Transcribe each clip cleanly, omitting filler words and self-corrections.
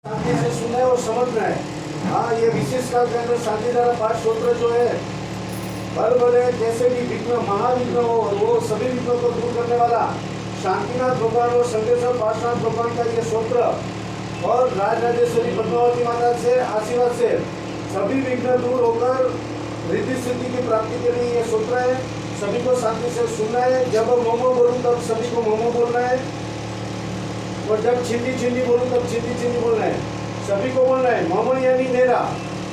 शांति से सुनना है और समझना है। हाँ, ये विशेष काल के अंदर शांति द्वारा पाठ स्तोत्र जो है भर भले कैसे भी विघ्न महाविघ्न हो वो सभी विघ्नों को दूर करने वाला शांतिनाथ भगवान और संदेश्वर पार्श्वनाथ भगवान का ये स्तोत्र और राजराजेश्वरी पद्मावती माता से आशीर्वाद से सभी विघ्न दूर होकर रिद्धि सिद्धि की प्राप्ति के लिए ये स्तोत्र है। सभी को शांति से सुनना है। जब मोमो बोलूं तब सभी को मोमो बोलना है और जब छिंदी छिंदी बोलूं तब छिंदी छिंदी बोलना है। सभी को बोलना है मोमो यानी मेरा,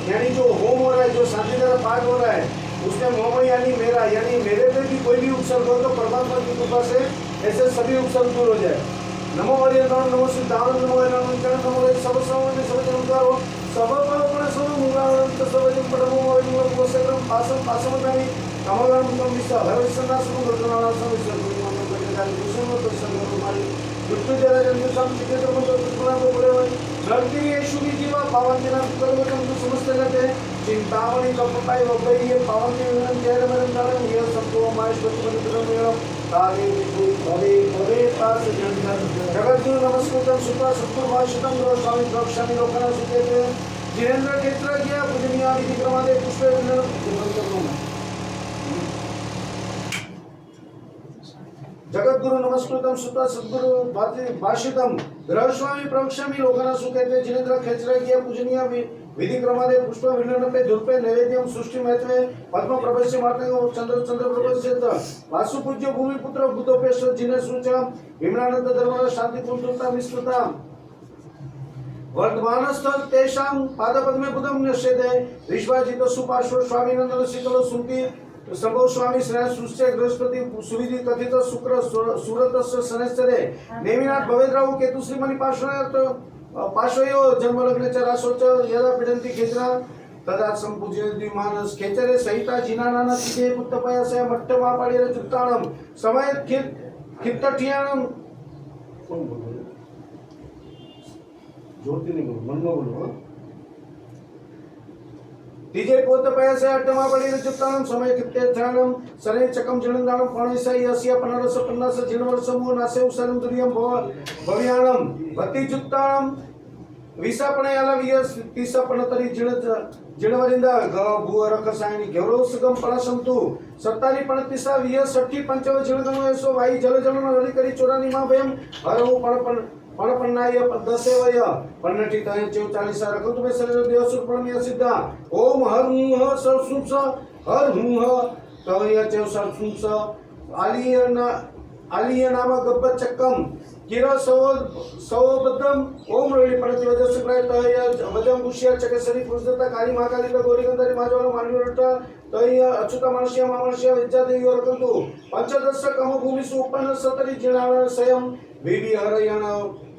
यानी जो होम हो रहा है, जो शांति द्वारा पाठ हो रहा है उसमें मोमो यानी मेरा, यानी मेरे पे भी कोई भी उपसर्ग हो तो परमात्मा की कृपा से ऐसे सभी उपसर्ग दूर हो जाए। नमो हरिनाम नमो सिद्धांत नमो हरिनाम नमो सब समय सब जनकारो सब परमण सब मुगारण सब जन पडमो वैमो गोसेक्रम पासम पासमदानी कमगण मुकम विश्व हरविश्वनाशम गुरुनानासम विश्वगुरुनाम गजगाल विष्णु तो सर्वमाली मृत्यु जरा जन्म सम चिकित्सा मंत्र पुष्पना को बोले वही नरती येशु की जीवा पावन दिना कर्मकम तो समस्त गते चिंतामणि कपटाई वबई ये पावन दिन जय मरम दान ये सबको माहेश्वरी मंत्र में तागे कोई भवे भवे पास जगत गुरु नमस्कृतम सुपा सत्पुर भाषितम गुरु स्वामी प्रक्षामी लोकना सुकेते जिनेन्द्र क्षेत्र किया पूजनीय विधि क्रमादे पुष्पे विनर जगत गुरु नमस्कृतम सुता सद्गुरु भाषितम गृहस्वामी प्रवक्ष्यामि लोकना सुकेते जिनेन्द्र क्षेत्र किया पूजनीय विधि क्रमादे पुष्प विनरपे धूपे नैवेद्यम सृष्टि महत्वे पद्म प्रभस्य मार्गे चंद्र चंद्र प्रभस्य वासु पूज्य भूमि पुत्र भूतोपेश्वर जिने सुचा विमलानंद धर्म शांति पुत्रता विस्तृता वर्तमानस्थ तेषां पादपद्मे बुधं नश्यते विश्वाजित सुपार्श्व स्वामी नंदन शीतल सुमति संभव स्वामी श्रेय सुश्चे बृहस्पति सुविधि कथित शुक्र सूरतस्य शनैश्चरे नेमिनाथ भवेद्राहु केतु श्रीमणि पार्श्वयो जन्म लग्ने च राशो च यदा पिडन्ति खेचरा तदा संपूज्यन्ति मानस खेचरे सहिता जिनानाना तिथे पुत्तपयसे मट्टमा पाडिरे जुत्ताणम समय खित्तठियाणम कौन बोल रहे जोरती नहीं बोलो मन में बोलो तिजे पुत्तपयसे अट्टमा पाडिरे जुत्ताणम समय खित्तठियाणम सने चकम जिनदाणम पणिसै यस्य पनरस पन्नास जिनवर्षमो नासे उसरम दुर्यम भव्याणम भक्ति जुत्ताणम विसापणयाला वियस तिसापणतरी जिणवरिंदा ग भूरक सायनी घेरो सुगम परासंतु सत्तारी पणतिसा वियस 60 पंचव जिणगमयसो वाई जल जलन हरि करी चोरानी मा भयम हरऊ पणपन्नाय दसेवय पन्नटी तय 44 रखतु में शरीर देव सुपणमिय सिद्धा ओम हर हूं सरसुस हर हूं तय 44 आलिय नाम गब्ब चक्कम किरा सवबद्धम ओम रवि पणति वजस्य प्रयतय वजम गुष्य चकसरी पुरुषता काली महाकाली का गौरी गंधारी माजवाल मानवीरट तय अच्युत मनुष्य मनुष्य विद्या देवी वरकंतु पंचदश कम भूमि सुपन्न सतरी जिनावर स्वयं विधि हरयण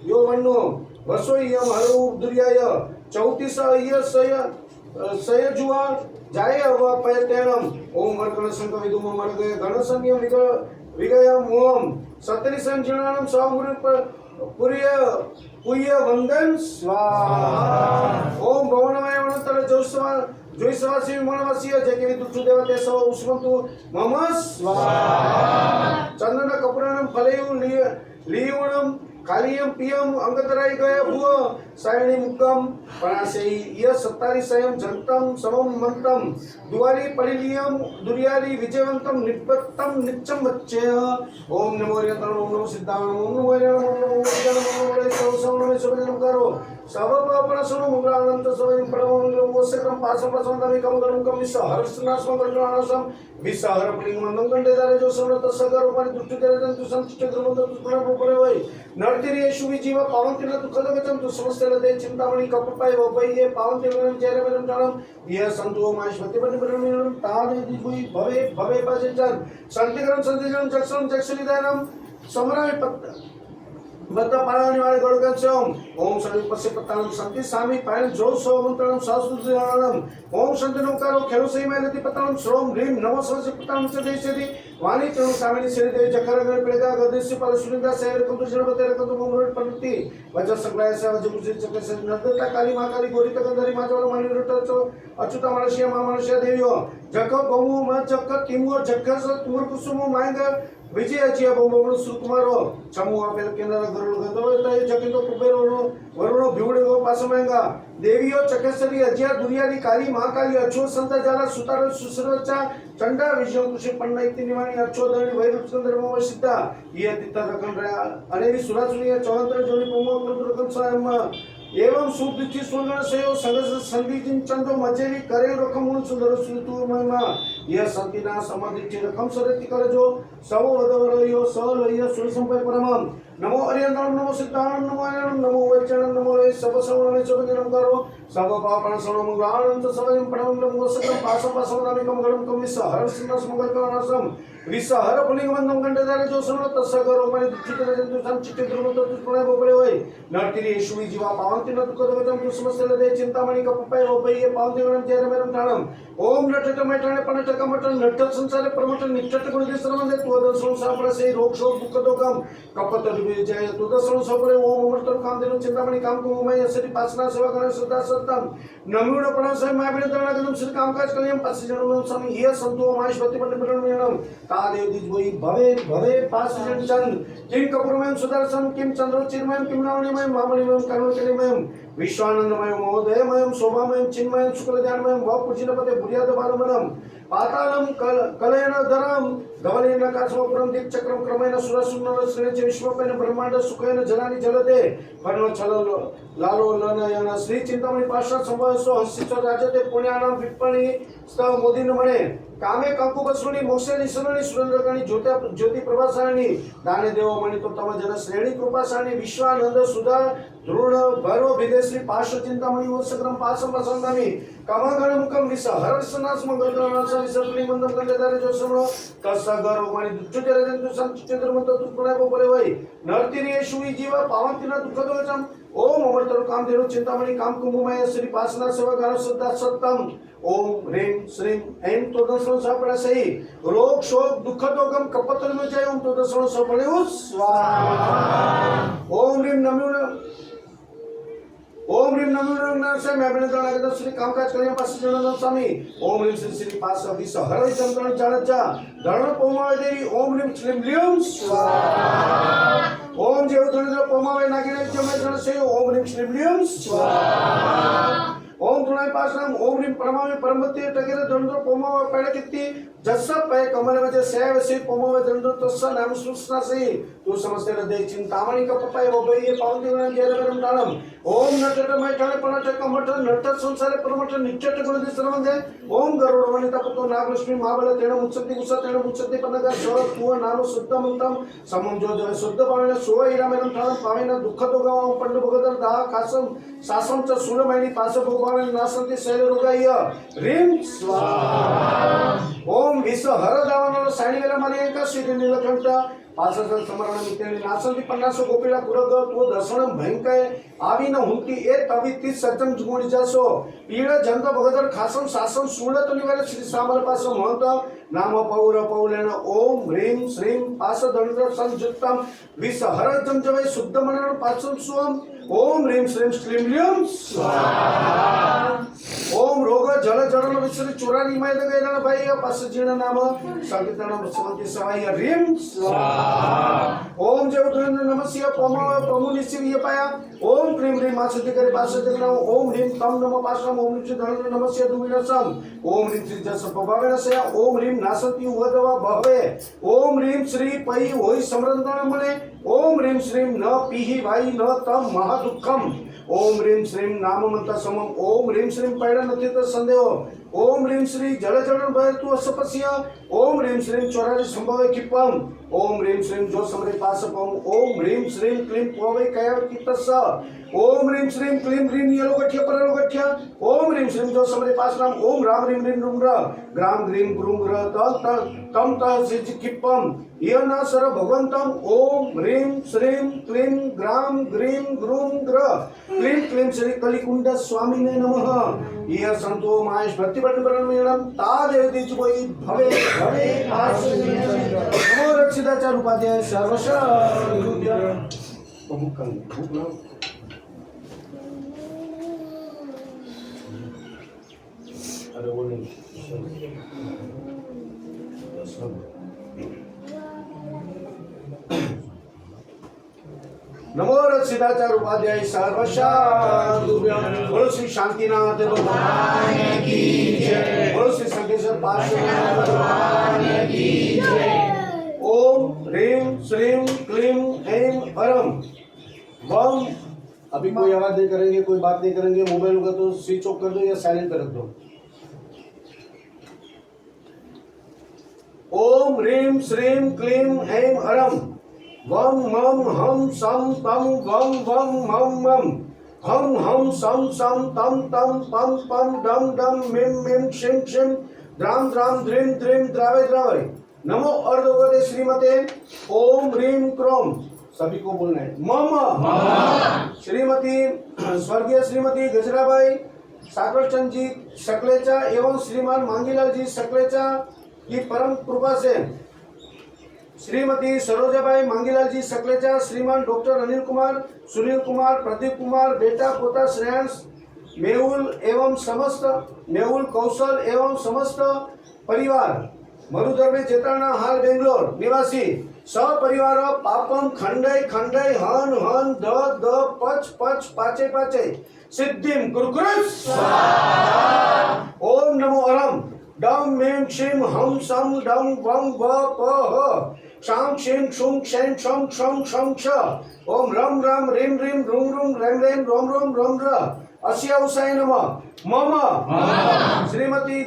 यो वन्नो वसोयम हरु दुर्याय 34 अय सय जुआ जाय व पयतेणम ओम अर्कण संक विदुम मर्ग गणसन्य विगय मोहम सतरी संजनानम सामुर पुर्य पुय वंदन स्वाहा ओम भवनमय अनंतर जोईसवासी मनवासी जके विदुच्छु देवते सव उष्मन्तु मम स्वाहा चंदन कपूरनम फलयु लियोणम कालियम पियम अंगतराय गय भुव सायणी मुक्कम परासेई य 27 सयम जंतम समम मंतम दुवारी परिलियम दुर्यारी विजयवंतम निपत्तम निच्चम वच्चय ओम नमो हरियंतम ओम नमो सिद्धांग ओम नमो हरियंतम ओम नमो हरियंतम सब करो सब अपरासनो मुग्रानंत सब परमंगलम वसक्रम पासम पासमदामी कमगणम कम विश्व हरस्नासम गणनासम विश्व हरपलिंग मंदम कंडेदारे जो समरत सगर उपारि दुष्ट करे तु संचित ग्रमंत तुष्ण रूपरे वै नरतिरि येशु जीव पावन तिन दुखदगतम तु समस्त लदे चिंतामणि कपपाय वबई ये पावन तिन जय रवरम जानम ये संतो माहेश्वती बनिबरम ताने दिगुई भवे भवे पाजन संतिग्रम संतिजन जक्षम जक्षलिदानम समराय पत्त बद्ध पारानि वाले गणगणसम ओम शनि पश्य पत्तानम संति सामी पायन जो सो मंत्रम शास्त्रज्ञानम ओम शंतनोकारो खेलो सही मैलति पत्तानम श्रोम ह्रीम नमो सरस्वती पत्तानम च देशति वाणी तनु सामिनी श्री देव जखरगण पिड़गा गदेश पर सुनिंदा शहर कंतु जनपते रकंतु मुमरुट पन्नति वज संग्रह से वज गुजि चक्र से नंदता काली महाकाली गौरी तगंधरी माजवाल मणिरुट अच्युत मनुष्य मा मनुष्य देवियो जख गमु म जख तिमु जख स तुमर कुसुम मांग ವಿಜಯಚಿಯ ಬಹುಬಲು ಸುಕುಮಾರೋ ಚಮು ಆಪೆಲ ಕೇಂದ್ರ ಗರುಳು ಗಂಧವತ ಜಕಿಂದೋ ಕುಬೇರೋನು ವರುಣೋ ಬಿವುಡಿಗೋ ಪಾಸಮಂಗ ದೇವಿಯೋ ಚಕೇಸರಿ ಅಜಿಯ ದುರಿಯಾದಿ ಕಾಲಿ ಮಹಾಕಾಲಿ ಅಚ್ಚೋ ಸಂತ ಜಾಲ ಸುತಾರ ಸುಸರಚ ಚಂಡ ವಿಜಯ ಕೃಷಿ ಪಣ್ಣ ಇತ್ತಿ ನಿವಾಣಿ ಅಚ್ಚೋದನಿ ವೈರುಚಂದ್ರ ಮವಸಿದ್ದ ಈ ಅತಿತ್ತ ರಕಂದ್ರ ಅನೇರಿ ಸುರಾಸುನಿಯ ಚವಂತರ ಜೋನಿ ಪೊಮ್ಮ ಕುರುಕಂ ಸಾಯಮ್ಮ एवं सुदृष्टि सुगण से संगीतिन चंदो मजेरी करे रकम सुंदर सुतु महिमा यह संतिना समाधि रकम सरति कर जो सव वदवरयो सलय सुर संपय परमम नमो अरियंदम नमो सिद्धांत नमो अयनम नमो वैचनम नमो रे सब सवण सब जनम करो सब पापण सवण मंगलानंत सबयम प्रणम नमो सकम पासम पासम नामिकम गणम कम विस हर सिन्नस मंगल कनासम विस हर पुलिंग वंदम गंडदारे जो सवण तसगरो मनि दुचित जंतु संचित द्रुमत तुष्पणे बोपळे होय नर्तिरी येशुवी जीवा पावंति न दुख दोगतम तु समस्त लदे चिंतामणि कपपय ओपय पावंति गणम जेर मेरम ठाणम ओम नटट मैठाणे पनट कमट नट संसारे प्रमट निष्ठट गुण दिसरमंदे तु दर्शन साप्रसे रोग शोक दुख दोगम कपत जय तु दर्शन सपरे ओम अमृत काम देनु चिंतामणि काम को मय सरी पासना सेवा गण सदा सत्तम नमुण पणसय माबिने तरणा गणम श्री कामकाज कलियम पास जनम स्वामी ये संतो माश भक्ति पंडित प्रणम तादेव दिज वही भवे भवे पास जन चंद किम कपूरमय सुदर्शन किम चंद्र चिन्मय किम नावणीमय मामणीमय करुणकलिमय विश्वानंदमय महोदयमय शोभामय चिन्मय शुक्ल ध्यानमय भव पुजिनपते बुर्याद बालमनम पातालम कलयन धरम धवलेन काशमपुरम दिक चक्रम क्रमेण सुरसुन्नर श्रेणिच विश्वपेन ब्रह्मांड सुखेन जलानि जलते पर्णो छल लालो लनयन श्री चिंतामणि पार्श्व संभवसो हंसिचो राजते पुण्यानाम विपणि स्तव मोदीन मणे कामे कंकु बसुनी मोक्षे निसरणी सुरेंद्रगणी ज्योति प्रभासाणी दाने देव मणि तो तम जन श्रेणी कृपासाणी विश्वानंद सुधा ध्रुण भैरव विदेशी पार्श्व चिंतामणि वसक्रम पासम प्रसंगामी कमगण मुखम विस हर्षनास मंगल गणनास विसर्पणी मंदम कंडेदारे जो समो तसगर मणि दुच्चुजर जंतु संचित्रमंत तुपणे बोपले वै नर्तिरी येशुवी जीवा पावंतिना दुख दोगचम ओम अमृतर काम देनु चिंतामणि काम कुमुमय श्री पासना सेवा गण सदा सत्तम ओम ह्रीं श्रीं ऐं तोदर्शन सपणे सही रोग शोक दुख दोगम कपतन में जय ओम तोदर्शन सपणे स्वाहा ओम ह्रीं नमो ओम ह्रीं नमो नमः मैं अपने द्वारा के श्री कामकाज करिया पास जनन स्वामी ओम ह्रीं श्री पास विस हर चंद्रण जानजा धरण पोमावे देवी ओम ह्रीं श्रीं ल्यूं स्वाहा ओम जेव धरण पोमावे नागिने जमे जन से ओम ह्रीं श्रीं ल्यूं स्वाहा ओम तुणाई पासनाम ओम ह्रीं परमावे परमते टगेर धरण पोमावे पेड़कित्ती जस्स पय कमल में सेव से पोमावे धरण तस्स नाम सुस्ना से तू समस्ते हृदय चिंतामणि कपपय वबय पावंति गण जेर मेरम डालम ओम नटट मैठाणे पणट कमट नट संसारे परमट नित्यट गुण दिसरमंदे ओम गरुड़ वनित पुतो नागलक्ष्मी महाबल तेण मुत्सति गुसा तेण मुत्सति पन्नग स्व तु नाम शुद्धमंतम समम जो जो शुद्ध पावेन सोईरा मेरम डालम पावेन दुख दोगम पंड भगदर दा कासम सासम च सुरमैनी पास भगवान नासंति शैल रोगाय ह्रीं स्वाहा ओम विश्व हर दावन साणीवेला मारियंका श्री नीलकंठ पाससन समरण मितेणी नासंति पन्नास गोपीला कुरग तो दर्शनम भयंकर आवी न हुंती ए तविति सज्जन जुगुणी जासो पीड़ जंत भगदर खासम सासम सुळत निवारे श्री सामल पास महंत नाम पौर पौलेन ओम ह्रीं श्रीं पास दंड संयुक्तम विस हर जंजवे शुद्ध मनन पासम स्वम ओम ह्रीं श्रीं श्रीं ल्यूं स्वाहा ओम रोग जल जड़न विसरि चुरानी मैद गैलन भाई पास जीण नाम संकीर्तन समंति सवाय ह्रीं स्वाहा ओम जेवधन नमस्य पमो पमुनिसि यपाया ओम क्रीं ह्रीं मासुति करे पास जगन ओम ह्रीं तम नमो पासम ओम ह्रीं धन नमस्य दुविनसम ओम ह्रीं जस प्रभावेनस्य ओम ह्रीं नासति उदवा भवे ओम ह्रीं श्री पै होई समरंदन मने ओम ह्रीं श्रीं न पीहि भाई न तम महा दुःखम ओम ह्रीं श्रीं नाममंत समम ओम ह्रीं श्रीं पैड नथित संदेह ओम ह्रीं श्री जल जड़न भयतु असपस्य ओम ह्रीं श्रीं चोरारि संभवे किपम ओम ह्रीं श्रीं जो समरे पासपम ओम ह्रीं श्रीं क्लीं पोवे कयव कितस ओम ह्रीं श्रीं क्लीं ह्रीं यलोगठ्य परलोगठ्य ओम ह्रीं श्रीं जो समरे पासनाम ओम राम ह्रीं ह्रीं रुम्र ग्राम ग्रीं ग्रूं ग्र तम त सिज किपम यन सर भगवंतम ओम ह्रीं श्रीं क्लीं ग्राम ग्रीं ग्रूं ग्र क्लीं क्लीं श्री कलिकुंड स्वामिने नमः ये संतो माहेश भक्ति बंधन मेणम तादेव दिच कोई भवे भवे नमो रक्षिताचार उपाध्याय सर्वश प्रमुखं अरे वो नहीं नमो सिद्धाचार्य उपाध्याय सर्वशांत बोलो श्री शांतिनाथ भगवान की जय। बोलो श्री संकेश्वर पार्श्वनाथ भगवान की जय। ओम ह्रीं श्रीं क्लीं ऐं परम वम। अभी कोई आवाज नहीं करेंगे, कोई बात नहीं करेंगे। मोबाइल होगा तो स्विच ऑफ कर दो या साइलेंट कर दो। ओम ह्रीं श्रीं क्लीं ऐं हरम वम मम हम सम तम वम वम मम मम हम हम सम सम तम तम पम पम डम डम मिम मिम शिम शिम द्राम द्राम द्रीम द्रीम द्रावे द्रावे। नमो अर्धगोदे श्रीमते ओम ह्रीं क्रोम। सभी को बोलना है मम। श्रीमती स्वर्गीय श्रीमती गजराबाई साकरचंद जी सकलेचा एवं श्रीमान मांगीलाल जी सकलेचा की परम कृपा से श्रीमती सरोजाबाई मांगीलाल जी सकलेचा, श्रीमान डॉक्टर अनिल कुमार, सुनील कुमार, प्रदीप कुमार, बेटा पोता श्रेयांश, मेहुल एवं समस्त मेहुल कौशल एवं समस्त परिवार मरुधर्मे चेताना हाल बेंगलोर निवासी सपरिवार पापम खंडय खंडय हन हन द द पच पच पाचे पाचे सिद्धिम कुरकुरुस। ओम नमो अरम डम मेम शिम हम सम डम वम व प ह शाम शिम शुम क्षैं शम शम शम श। ओम रम रम रिम रिम रुम रुम रम रेम रोम रोम रम र अस्याउसाय नमः मम। श्रीमती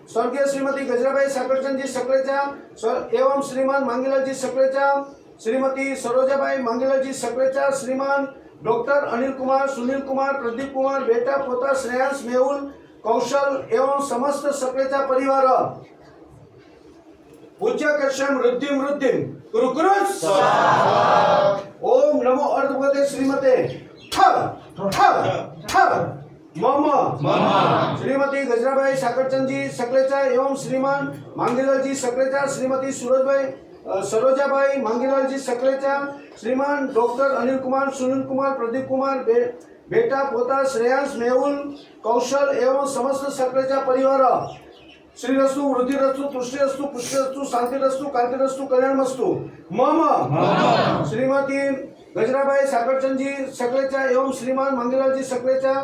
स्वर्गीय श्रीमती गजराबाई साकरचंद जी सकलेचा एवं श्रीमान मांगीलाल जी सकलेचा, श्रीमती सरोजाबाई मांगीलाल जी सकलेचा, श्रीमान डॉक्टर अनिल कुमार, सुनील कुमार, प्रदीप कुमार, बेटा पोता श्रेयांश, मेहुल कौशल एवं समस्त सकलेचा परिवार पूज्य कश्यम वृद्धिम वृद्धिम कुरुकुरुस। ओम नमो अर्धगोदे श्रीमते मम श्रीमती गजराबाई साकरचंद जी सकलेचा एवं श्रीमान मांगीलाल जी सकलेचा, श्रीमती सरोजाबाई मांगीलाल जी सकलेचा, श्रीमान डॉक्टर अनिल कुमार, सुनील कुमार, प्रदीप कुमार, बेटा पोता श्रेयांश, मेहुल कौशल एवं समस्त सकलेचा परिवार श्रीरस्तु वृद्धिरस्तु तुष्टिरस्तु पुष्टिरस्तु शांतिरस्तु कांतिरस्तु कल्याणमस्तु मम। श्रीमती गजराबाई साकरचंद जी सकलेचा एवं श्रीमान मांगीलाल जी सकलेचा,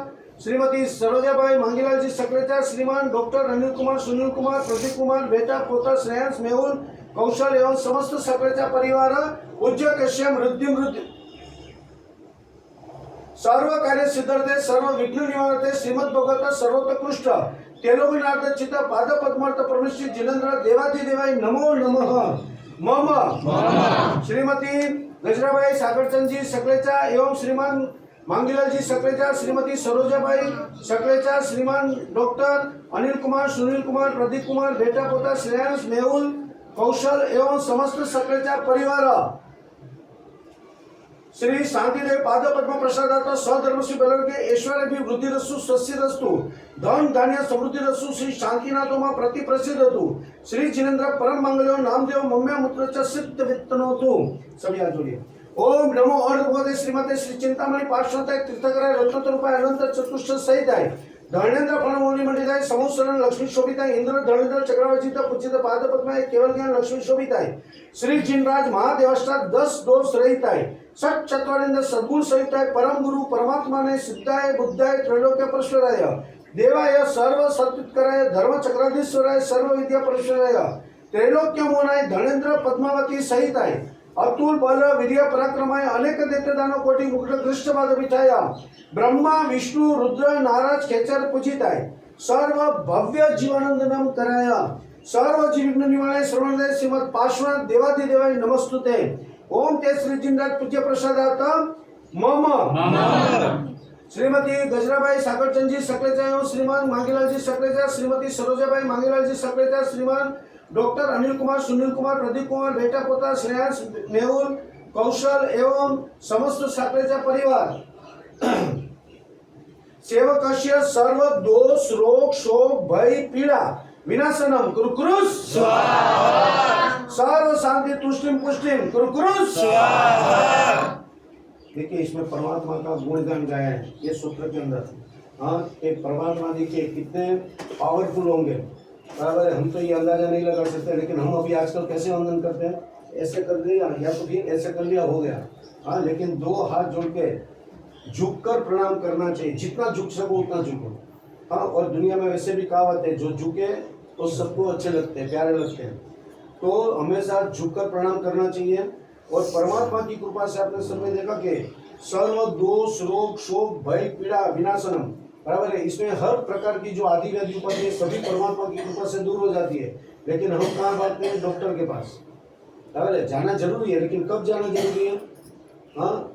श्रीमती सरोजाबाई मांगीलाल जी सकलेचा, श्रीमान डॉक्टर अनिल कुमार, सुनील कुमार, प्रदीप कुमार, बेटा पोता श्रेयांश, मेहुल कौशल एवं समस्त सकलेचा परिवार पूज्य कश्यम वृद्धि वृद्धि सर्व कार्य सिद्धर्थे सर्व विघ्न निवारते श्रीमद भगवत सर्वोत्कृष्ट तेलोगिनाथ चित पाद पद्मार्थ परमेश्वरी जिनेन्द्र देवाधिदेवाय नमो नमः मम। श्रीमती गजराबाई साकरचंद जी सकलेचा एवं श्रीमान मांगीलाल जी सकलेचा, श्रीमती सरोजाबाई सकलेचा, श्रीमान डॉक्टर अनिल कुमार, सुनील कुमार, प्रदीप कुमार, बेटा पोता श्रेयांश, मेहुल कौशल एवं समस्त सकलेचा परिवार श्री शांतिदेव पाद पद्म प्रसादात सधर्मश्री बलवके ऐश्वर्य वृद्धि रस्तु स्वस्ति रस्तु धन धान्य समृद्धि रस्तु श्री शांतिनाथोमा प्रति प्रसिद्धतु श्री जिनेन्द्र परम मंगलो नामदेव मम्या मूत्र सिद्ध वित्तनोतु। सभी हाथ जोड़िए। ओम नमो अर्धगोदे श्रीमते श्री चिंतामणि पार्श्वनाथ तीर्थकराय रत्नतरूपाय अनंत चतुष्ट सहिताय धर्मेंद्र फणमौली मंडिताय समोसरण लक्ष्मी शोभिताय इंद्र धर्मेंद्र चक्रवर्तीत पूजित पाद पद्माय केवल ज्ञान लक्ष्मी शोभिताय श्री जिनराज महादेवाष्टाक 10 दोष रहिताय सत चत्वारिंद्र सद्गुण सहिताय परम गुरु परमात्मा ने सिद्धाय बुद्धाय त्रैलोक्य परमेश्वराय देवाय सर्व सत्कृतकराय धर्म चक्राधीश्वराय सर्व विद्या परमेश्वराय त्रैलोक्य मोहनाय धर्मेंद्र पद्मावती सहिताय अतुल बल वीर्य पराक्रमाय अनेक दैत्यदानव कोटि मुकुट दृष्ट पाद बिठाया ब्रह्मा विष्णु रुद्र नारद खेचर पूजिताय सर्व भव्य जीवानंदनम कराया सर्व जीविघ्न निवारणाय सर्वोदय श्रीमद पार्श्वनाथ देवाधिदेवाय नमस्तुते। ओम ते श्री जिनराज पूज्य प्रसादात मम। श्रीमती गजराबाई साकरचंद जी सकलेचा एवं श्रीमान मांगीलाल जी सकलेचा, श्रीमती सरोजाबाई मांगीलाल जी सकलेचा, श्रीमान डॉक्टर अनिल कुमार, सुनील कुमार, प्रदीप कुमार, बेटा पोता श्रेयांश, मेहुल कौशल एवं समस्त सकलेचा परिवार सेवकस्य सर्व दोष रोग शोक भय पीड़ा विनाशनम कुरुकुरुस सर्व शांति तुष्टिम पुष्टिम कुरुकुरुस। देखिए इसमें परमात्मा का गुणगान गाया है ये सूत्र के अंदर। हाँ, एक परमात्मा देखिए कितने पावरफुल होंगे, बराबर है। हम तो ये अंदाजा नहीं लगा सकते, लेकिन हम अभी आजकल कैसे वंदन करते हैं, ऐसे कर दिया या तो फिर ऐसे कर लिया, हो गया। हाँ, लेकिन 2 हाथ जोड़ के झुककर प्रणाम करना चाहिए, जितना झुक सको उतना झुको। हाँ, और दुनिया में वैसे भी कहावत है, जो झुके तो सबको अच्छे लगते हैं, प्यारे लगते हैं। तो हमेशा झुककर प्रणाम करना चाहिए। और परमात्मा की कृपा से आपने सब में देखा कि सर्व दोष रोग शोक भय पीड़ा विनाशनम, बराबर है। इसमें हर प्रकार की जो आदि व्याधि उपाधि है सभी परमात्मा की कृपा से दूर हो जाती है। लेकिन हम कहाँ भागते हैं? डॉक्टर के पास, बराबर है। जाना जरूरी है, लेकिन कब जाना जरूरी है? हाँ,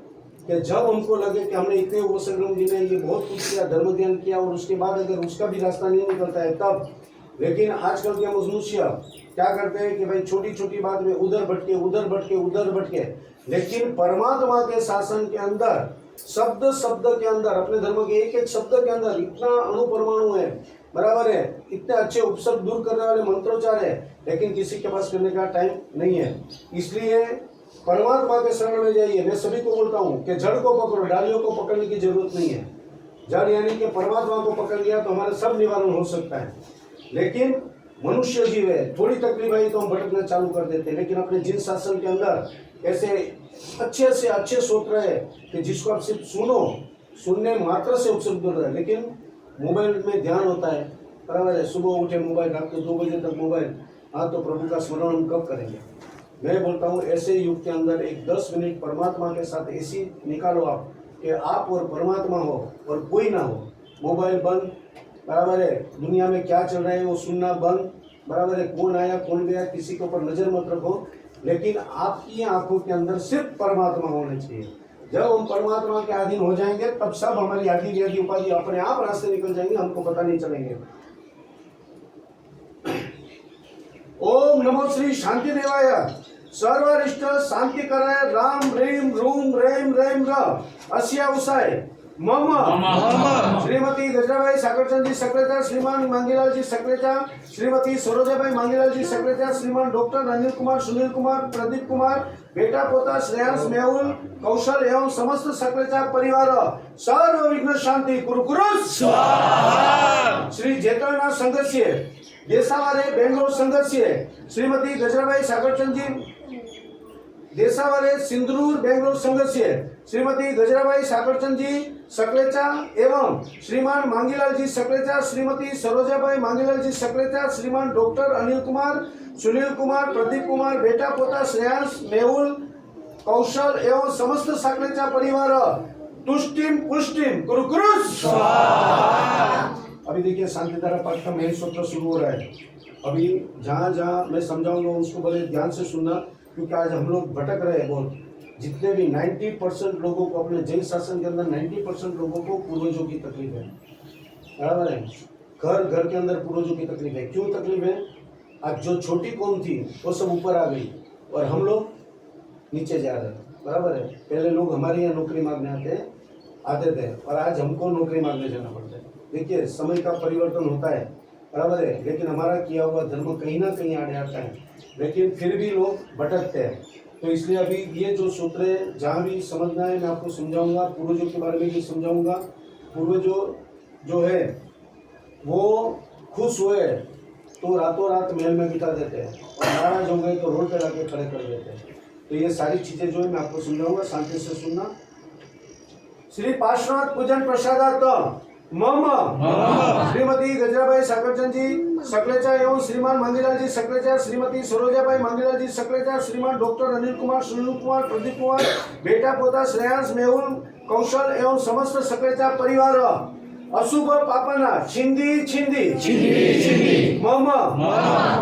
कि जब हमको लगे कि हमने इतने उपसंग्रम गिने, ये बहुत कुछ किया, धर्म ध्यान किया, और उसके बाद अगर उसका भी रास्ता नहीं निकलता है तब। लेकिन आजकल के मनुष्य क्या करते हैं कि भाई छोटी छोटी बात में उधर भटके। लेकिन परमात्मा के शासन के अंदर शब्द शब्द के अंदर, अपने धर्म के एक एक शब्द के अंदर इतना अणु परमाणु है, बराबर है। इतने अच्छे उपसर्ग दूर करने वाले मंत्रोच्चार है, लेकिन किसी के पास करने का टाइम नहीं है। इसलिए परमात्मा के शरण में जाइए। मैं सभी को बोलता हूँ कि जड़ को पकड़ो, डालियों को पकड़ने की जरूरत नहीं है। जड़ यानी कि परमात्मा को पकड़ लिया तो हमारा सब निवारण हो सकता है। लेकिन मनुष्य जीव है, थोड़ी तकलीफ आई तो हम भटकना चालू कर देते हैं। लेकिन अपने जिन शासन के अंदर ऐसे अच्छे से अच्छे सूत्र है कि जिसको आप सिर्फ सुनने मात्र से उपसर्ग कर रहे हैं। लेकिन मोबाइल में ध्यान होता है, बराबर है। सुबह उठे मोबाइल, रात को 2 बजे तक मोबाइल। हाँ, तो प्रभु का स्मरण हम कब करेंगे? मैं बोलता हूँ ऐसे युग के अंदर एक 10 मिनट परमात्मा के साथ ऐसी निकालो आप कि आप और परमात्मा हो और कोई ना हो। मोबाइल बंद, बराबर है। दुनिया में क्या चल रहा है वो सुनना बंद, बराबर है। कौन आया कौन गया किसी के ऊपर नजर मत रखो, लेकिन आपकी आंखों के अंदर सिर्फ परमात्मा होने चाहिए। जब हम परमात्मा के अधीन हो जाएंगे तब सब हमारी आदि व्याधि उपाधि अपने आप रास्ते निकल जाएंगे, हमको पता नहीं चलेंगे। ओम नमो श्री शांति देवाय सर्वरिष्ट शांति कराय राम ह्रीम रूम रेम रेम र अस्या उसाय मम श्रीमती गजराबाई साकरचंद जी सेक्रेटरी, श्रीमान मांगीलाल जी सेक्रेटरी, श्रीमती सरोजाबाई मांगीलाल जी सेक्रेटरी, श्रीमान डॉक्टर अनिल कुमार, सुनील कुमार, प्रदीप कुमार, बेटा पोता श्रेयांश, मेहुल, कौशल एवं समस्त सेक्रेटरी परिवार सर्व विघ्न शांति कुरु स्वाहा। श्री जेतलनाथ संघर्षीय देसावारे बेंगलोर संघर्षीय श्रीमती गजराबाई साकरचंद जी देसावारे सिंदूर बेंगलोर संघर्षीय श्रीमती गजराबाई साकरचंद जी सकलेचा एवं श्रीमान मांगीलाल जी सकलेचा, श्रीमती सरोजाबाई मांगीलाल जी सकलेचा, श्रीमान डॉक्टर अनिल कुमार, सुनील कुमार, प्रदीप कुमार, बेटा पोता श्रेयांश, मेहुल, कौशल एवं समस्त सकलेचा परिवार तुष्टिम पुष्टिम कुरु स्वाहा। अभी देखिए शांतिधारा पाठ का मेन सूत्र शुरू हो रहा है। अभी जहाँ जहाँ मैं समझाऊंगा उसको बड़े ध्यान से सुनना, क्योंकि आज हम लोग भटक रहे हैं बहुत। जितने भी 90% लोगों को, अपने जैन शासन के अंदर 90% लोगों को पूर्वजों की तकलीफ है, बराबर है। घर घर के अंदर पूर्वजों की तकलीफ है। क्यों तकलीफ है? आज जो छोटी कौम थी वो सब ऊपर आ गई और हम लोग नीचे जा रहे हैं, बराबर है। पहले लोग हमारे यहाँ नौकरी मांगने आते थे और आज हमको नौकरी मांगने जाना पड़ता है। देखिए समय का परिवर्तन होता है, बराबर है। लेकिन हमारा किया हुआ धर्म कहीं ना कहीं आड़े आता है, लेकिन फिर भी लोग भटकते हैं। तो इसलिए अभी ये जो सूत्र है जहाँ भी समझना है मैं आपको समझाऊंगा। पूर्वजों के बारे में भी समझाऊंगा। पूर्वजों जो है वो खुश हुए तो रातों रात महल में बिठा देते हैं और नाराज हो गए तो रोड पे लाके खड़े कर देते हैं। तो ये सारी चीजें जो है मैं आपको समझाऊंगा, शांति से सुनना। श्री पार्श्वनाथ पूजन प्रसादार्थ मम श्रीमती गजराबाई साकरचंद जी सकलेचा एवं श्रीमान मांगीलाल जी सकलेचा, श्रीमती सरोजाबाई मांगीलाल जी सकलेचा, श्रीमान डॉक्टर अनिल कुमार, सुनील कुमार, प्रदीप कुमार, बेटा पोता श्रेयांश, मेहुल, कौशल एवं समस्त सकलेचा परिवार अशुभ पापना छिंदी छिंदी मम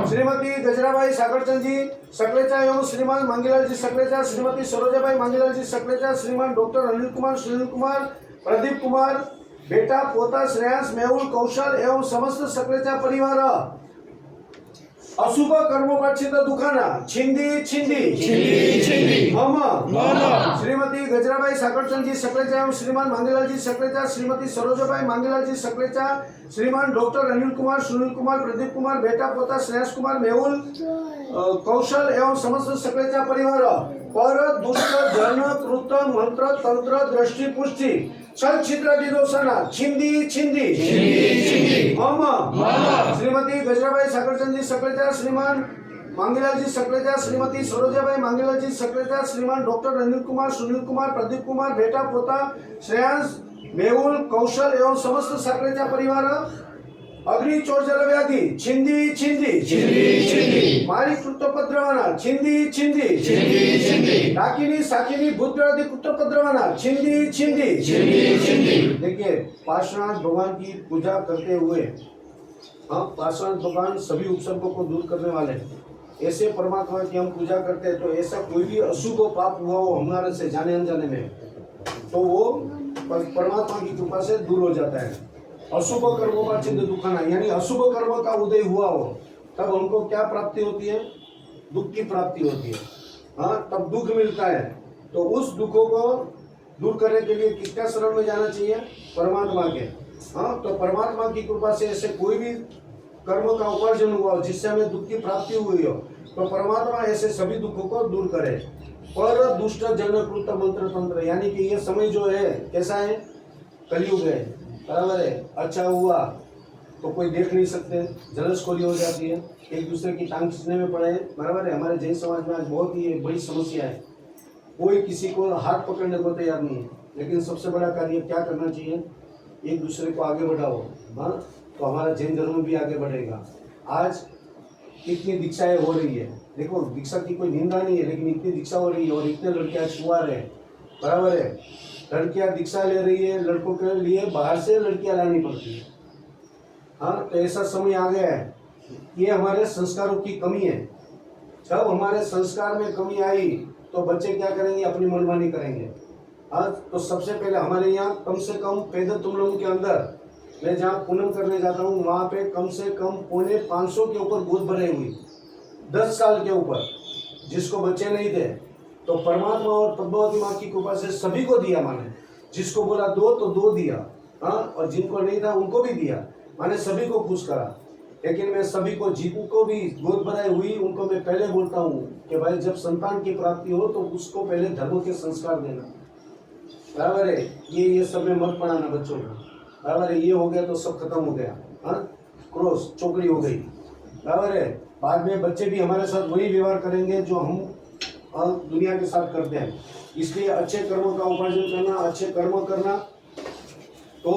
श्रीमती गजराबाई साकरचंद जी सकलेचा एवं श्रीमान मांगीलाल जी सकलेचा, श्रीमती सरोजाबाई मांगीलाल जी सकलेचा, श्रीमान डॉक्टर अनिल कुमार, सुनील कुमार, प्रदीप कुमार, बेटा पोता श्रेयांश, मेहुल, कौशल एवं समस्त सकलेचा परिवार अशुभ कर्मोपाचित दुखाना छिंदी मम श्रीमती गजराबाई साकरचंद जी सकलेचा एवं श्रीमान मांगीलाल जी सकलेचा, श्रीमती सरोजाबाई मांगीलाल जी सकलेचा, श्रीमान डॉक्टर अनिल कुमार, सुनील कुमार, प्रदीप कुमार, बेटा पोता श्रेयांश कुमार, मेहुल, कौशल एवं समस्त सकलेचा परिवार पर दुष्ट जन कृत मंत्र तंत्र दृष्टि पुष्टि छल छिद्र दिदोषणा छिंदी मम श्रीमती गजराबाई साकरचंद जी सकलेचा, श्रीमान मांगीलाल जी सक्रेता, श्रीमती सरोजाबाई मांगीलाल जी सक्रेता, श्रीमान डॉक्टर रंजीत कुमार, सुनील कुमार, प्रदीप कुमार, बेटा पोता श्रेयांश, मेहुल, कौशल एवं समस्त सक्रेता परिवार अग्नि चोर जल व्याधि छिंदी छिंदी मारी कृतोपद्रवाना छिंदी छिंदी डाकिनी साकिनी भूत व्याधि कृतोपद्रवाना छिंदी छिंदी। देखिए पार्श्वनाथ भगवान की पूजा करते हुए हम पार्श्वनाथ भगवान सभी उपसर्गों को दूर करने वाले हैं। ऐसे परमात्मा की हम पूजा करते हैं तो ऐसा कोई भी अशुभ पाप हुआ हो हमारे से जाने अनजाने में तो वो परमात्मा की कृपा से दूर हो जाता है। अशुभ कर्मों का चिन्ह दुखाना यानी अशुभ कर्म का उदय हुआ हो तब हमको क्या प्राप्ति होती है? दुख की प्राप्ति होती है। हाँ, तब दुख मिलता है। तो उस दुखों को दूर करने के लिए किसका शरण में जाना चाहिए? परमात्मा के। हाँ, तो परमात्मा की कृपा से ऐसे कोई भी कर्म का उपार्जन हुआ हो जिससे हमें दुख की प्राप्ति हुई हो तो परमात्मा ऐसे सभी दुखों को दूर करे। पर दुष्ट जनकृत मंत्र तंत्र यानी कि ये समय जो है कैसा है? कलयुग है, बराबर है। अच्छा हुआ तो कोई देख नहीं सकते, जलसखोरी हो जाती है, एक दूसरे की टांग खींचने में पड़े, बराबर है। हमारे जैन समाज में आज बहुत ही बड़ी समस्या है, कोई किसी को हाथ पकड़ने को तैयार नहीं है। लेकिन सबसे बड़ा कार्य क्या करना चाहिए? एक दूसरे को आगे बढ़ाओ। हाँ, तो हमारा जैन धर्म भी आगे बढ़ेगा। आज कितनी दीक्षाएं हो रही है, देखो दीक्षा की कोई निंदा नहीं है लेकिन इतनी दीक्षा हो रही है और इतने लड़कियां छुआर है, बराबर है। लड़कियां दीक्षा ले रही है, लड़कों के लिए बाहर से लड़कियां लानी पड़ती है। हाँ, तो ऐसा समय आ गया है, ये हमारे संस्कारों की कमी है। जब हमारे संस्कार में कमी आई तो बच्चे क्या करेंगे? अपनी मनमानी करेंगे। हाँ, तो सबसे पहले हमारे यहाँ कम से कम पैदल तुम लोगों के अंदर, मैं जहाँ पूनम करने जाता हूँ वहाँ पे कम से कम 450 के ऊपर गोद भरे हुई 10 साल के ऊपर, जिसको बच्चे नहीं थे तो परमात्मा और पद्मावती माँ की कृपा से सभी को दिया। माने जिसको बोला दो तो दो दिया, हाँ, और जिनको नहीं था उनको भी दिया, माने सभी को खुश करा। लेकिन मैं सभी को, जिनको भी गोद भराई हुई उनको मैं पहले बोलता हूँ कि भाई जब संतान की प्राप्ति हो तो उसको पहले धर्म के संस्कार देना, बराबर है। ये सब में मत पढ़ाना बच्चों को, बराबर है। ये हो गया तो सब खत्म हो गया, हाँ, क्रॉस चौकड़ी हो गई, बराबर है। बाद में बच्चे भी हमारे साथ वही व्यवहार करेंगे जो हम दुनिया के साथ करते हैं। इसलिए अच्छे कर्मों का उपार्जन करना, अच्छे कर्म करना। तो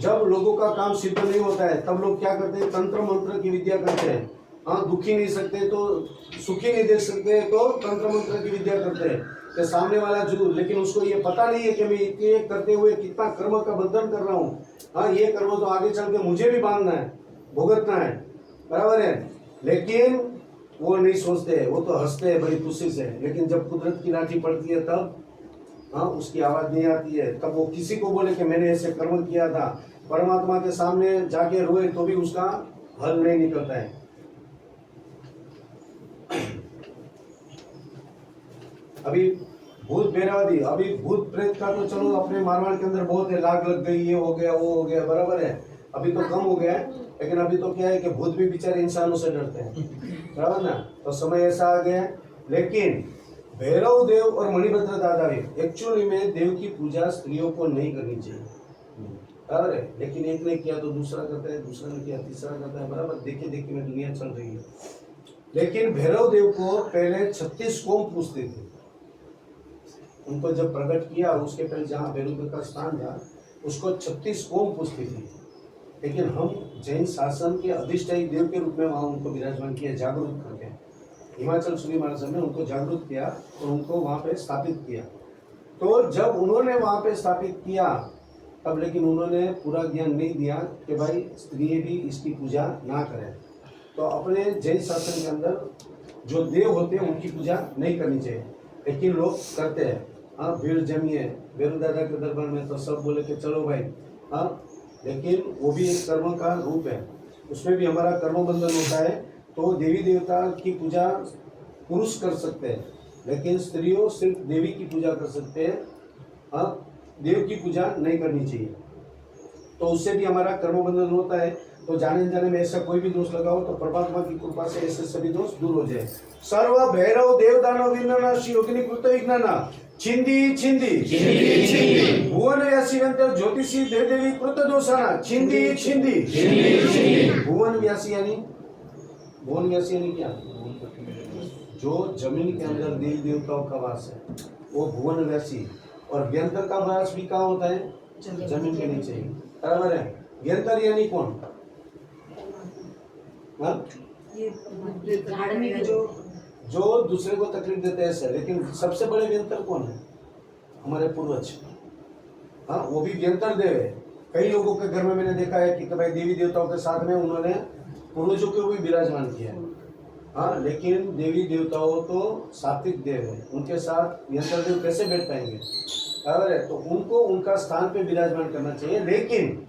जब लोगों का काम सिद्ध नहीं होता है तब लोग क्या करते हैं? तंत्र मंत्र की विद्या करते हैं। हाँ, दुखी नहीं सकते तो सुखी नहीं देख सकते तो तंत्र मंत्र की विद्या करते हैं कि सामने वाला जो, लेकिन उसको ये पता नहीं है कि मैं इतने करते हुए कितना कर्म का बंधन कर रहा हूँ। हाँ, ये कर्म तो आगे चल के मुझे भी बांधना है, भुगतना है, बराबर है। लेकिन वो नहीं सोचते, वो तो हंसते हैं बड़ी खुशी से। लेकिन जब कुदरत की लाठी पड़ती है तब, हाँ, उसकी आवाज नहीं आती है। तब वो किसी को बोले कि मैंने ऐसे कर्म किया था, परमात्मा के सामने जाके रोए तो भी उसका हल नहीं निकलता है। अभी भूत बेरादी, अभी भूत प्रेत का तो चलो अपने मारवाड़ के अंदर बहुत है, लाग लग गई, ये हो गया वो हो गया, बराबर है। अभी तो कम हो गया है, लेकिन अभी तो क्या है कि भूत भी बेचारे इंसानों से डरते हैं, बराबर ना। तो समय ऐसा आ गया है। लेकिन भैरव देव और मणिभद्र दादा एक्चुअली में देव की पूजा स्त्रियों को नहीं करनी चाहिए, बराबर है। लेकिन एक ने किया तो दूसरा करता है, दूसरा ने किया तीसरा करता है, बराबर। देखे देखे में दुनिया चल रही है। लेकिन भैरव देव को पहले 36 कोम पूछते थे। उनको जब प्रकट किया उसके पहले जहाँ भैरव देव का स्थान था उसको 36 कोम पूछती थी। लेकिन हम जैन शासन के अधिष्ठायी देव के रूप में वहाँ उनको विराजमान किया, जागरूक करके। हिमाचल सूर्य महाराज ने उनको जागरूक किया और उनको वहाँ पे स्थापित किया। तो जब उन्होंने वहाँ पे स्थापित किया तब, लेकिन उन्होंने पूरा ज्ञान नहीं दिया कि भाई स्त्रियाँ भी इसकी पूजा ना करें। तो अपने जैन शासन के अंदर जो देव होते हैं उनकी पूजा नहीं करनी चाहिए, लेकिन लोग करते हैं। हाँ, भीड़ जमी है भैरव दादा के दरबार में तो सब बोले कि चलो भाई, हाँ, लेकिन वो भी एक कर्म का रूप है, उसमें भी हमारा कर्म बंधन होता है। तो देवी देवता की पूजा पुरुष कर सकते हैं, लेकिन स्त्रियों सिर्फ देवी की पूजा कर सकते हैं। हाँ, देव की पूजा नहीं करनी चाहिए, तो उससे भी हमारा कर्म बंधन होता है। तो जाने जाने में ऐसा कोई भी दोष लगाओ तो परमात्मा की कृपा से ऐसे सभी दोष दूर हो जाए। सर्व भैरव देव दानव विघ्नना श्री योगिनी कृत विघ्नना छिंदी छिंदी भुवन व्यासी ज्योतिषी देवी कृत दोषाना छिंदी छिंदी। भुवन व्यासी यानी भुवन व्यासी यानी क्या? जो जमीन के अंदर देवी देवताओं का वास है वो भुवन व्यासी। और व्यंतर का वास भी कहाँ होता है? जमीन के नीचे ही, बराबर है। व्यंतर यानी कौन? हाँ? जो दूसरे को तकलीफ देते हैं ऐसे। लेकिन सबसे बड़े व्यंतर कौन है? हमारे पूर्वज। हाँ, वो भी व्यंतर देव है। कई लोगों के घर में मैंने देखा है कि भाई देवी देवताओं के साथ में उन्होंने पूर्वजों को भी विराजमान किया है। हाँ, लेकिन देवी देवताओं तो सात्विक देव है, उनके साथ व्यंतर देव कैसे बैठ पाएंगे? बराबर है। तो उनको उनका स्थान पे विराजमान करना चाहिए। लेकिन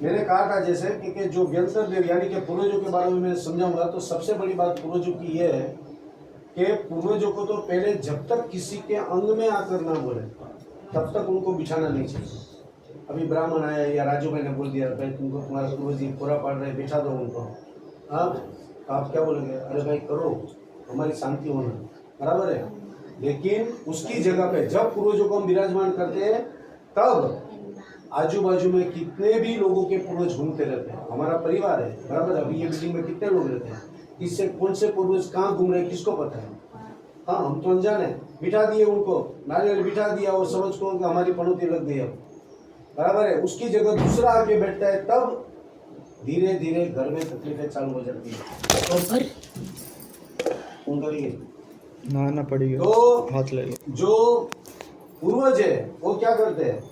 मैंने कहा था जैसे कि जो व्यंतर देव यानी कि पूर्वजों के बारे में मैं समझाऊंगा, तो सबसे बड़ी बात पूर्वजों की यह है कि पूर्वजों को तो पहले जब तक किसी के अंग में आकर ना बोले तब तक उनको बिठाना नहीं चाहिए। अभी ब्राह्मण आया या राजू भाई ने बोल दिया भाई तुमको तुम्हारा पूर्वज जी पूरा पाड़ रहे, बिठा दो उनको। आप क्या बोलेंगे? अरे भाई करो, हमारी शांति होना, बराबर है। लेकिन उसकी जगह पे जब पूर्वजों को हम विराजमान करते हैं तब आजू बाजू में कितने भी लोगों के पूर्वज घूमते रहते हैं। हमारा परिवार है, बराबर। अभी ये बिल्डिंग में कितने लोग रहते हैं, किससे कौन से पूर्वज कहाँ घूम रहे हैं किसको पता है? हाँ, हम तो अनजान है। बिठा दिए उनको, नारियल बिठा दिया और समझ को कि हमारी पनौती लग गई अब, बराबर है। उसकी जगह दूसरा आके बैठता है, तब धीरे धीरे घर में तकलीफें चालू हो जाती है। तो ना पड़ेगी तो हाथ ले लो। जो पूर्वज है वो क्या करते हैं?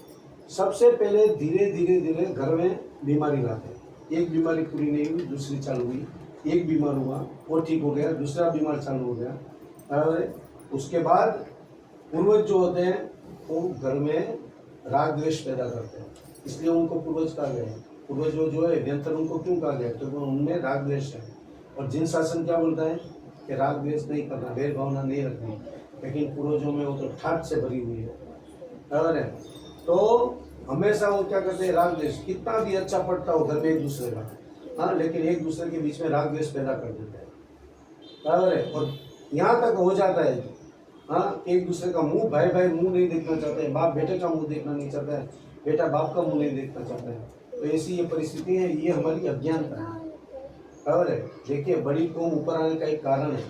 सबसे पहले धीरे धीरे धीरे घर में बीमारी लाते हैं। एक बीमारी पूरी नहीं हुई, दूसरी चालू हुई। एक बीमार हुआ, वो ठीक हो गया, दूसरा बीमार चालू हो गया, बराबर। उसके बाद पूर्वज जो होते हैं वो घर में राग द्वेष पैदा करते हैं, इसलिए उनको पूर्वज कहा गया है। पूर्वज जो है व्यंतर उनको क्यों कहा गया? क्योंकि उनमें राग द्वेष है। और जिन शासन क्या बोलता है कि राग द्वेष नहीं करना, भेद भावना नहीं रखनी, लेकिन पूर्वजों में वो तो ठाट से भरी हुई है, बराबर है। तो हमेशा वो क्या करते हैं? राग द्वेष। कितना भी अच्छा पड़ता हो घर में एक दूसरे का, हाँ, लेकिन एक दूसरे के बीच में राग द्वेष पैदा कर देते हैं, बराबर है। और यहाँ तक हो जाता है, हाँ, एक दूसरे का मुंह, भाई भाई मुंह नहीं देखना चाहते हैं, बाप बेटे का मुंह देखना नहीं चाहता है, बेटा बाप का मुंह नहीं देखना चाहता है। तो ऐसी ये परिस्थिति है, ये हमारी अज्ञानता है, बराबर है। देखिए, बड़ी कौम ऊपर आने का एक कारण है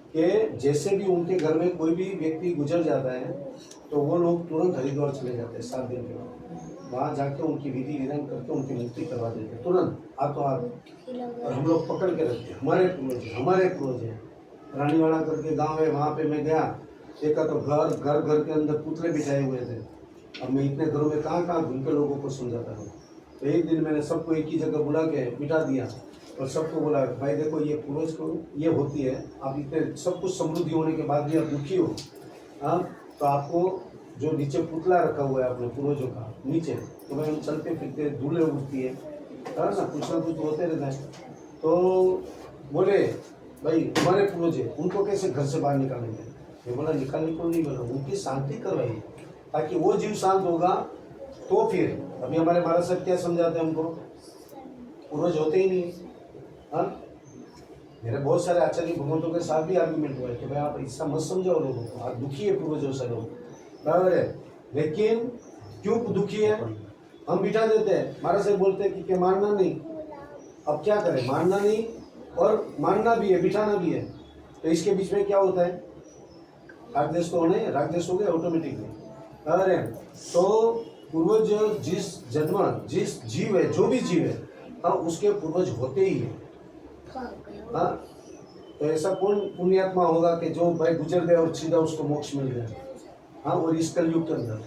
कि जैसे भी उनके घर में कोई भी व्यक्ति गुजर जाता है तो वो लोग तुरंत हरिद्वार चले जाते हैं 7 दिन के बाद। वहाँ जाकर उनकी विधि विधान करके उनकी मुक्ति करवा देते हैं तुरंत, हाथों हाथ। और हम लोग पकड़ के रखते हैं, हमारे पूर्वज हैं। रानीवाड़ा करके गांव है, वहाँ पे मैं गया, देखा तो घर के अंदर पुतले बिठाए हुए थे। अब मैं इतने घरों में कहाँ घूम के लोगों को समझाता हूँ। तो एक दिन मैंने सबको एक ही जगह बुला के बिठा दिया और सबको बोला भाई देखो ये पूर्वज को ये होती है, आप इतने सब कुछ समृद्धि होने के बाद भी आप दुखी हो, हाँ, तो आपको जो नीचे पुतला रखा हुआ है अपने पूर्वजों का नीचे, तो भाई हम चलते फिरते धूलें उठती है ना, कुछ ना कुछ होते रहता है। तो बोले भाई हमारे पूर्वज है, उनको कैसे घर से बाहर निकालेंगे? मैं बोला निकालने को नहीं बोला, उनकी शांति करवाइए ताकि वो जीव शांत होगा। तो फिर अभी हमारे महाराज साहब क्या समझाते हैं हमको? पूर्वज होते ही नहीं। हाँ, मेरे बहुत सारे आचार्य भगवंतों के साथ भी आर्गुमेंट हुआ है कि भाई आप ऐसा मत समझाओ लोगों को, आप दुखी है पूर्वजों से लोग, बराबर है। लेकिन क्यों दुखी है? हम बिठा देते हैं, महाराज साहब बोलते हैं कि मानना नहीं। अब क्या करें? मानना नहीं और मानना भी है, बिठाना भी है। तो इसके बीच में क्या होता है? राग द्वेष तो होना है, राग द्वेष हो गया ऑटोमेटिकली, बराबर है। तो पूर्वज जिस जन्म जिस जीव है, जो भी जीव है, हाँ, उसके पूर्वज होते ही है। हाँ, तो ऐसा कौन पुण्यात्मा होगा कि जो भाई गुजर गया और सीधा उसको मोक्ष मिल गया? हाँ, और इस कलयुग के अंदर,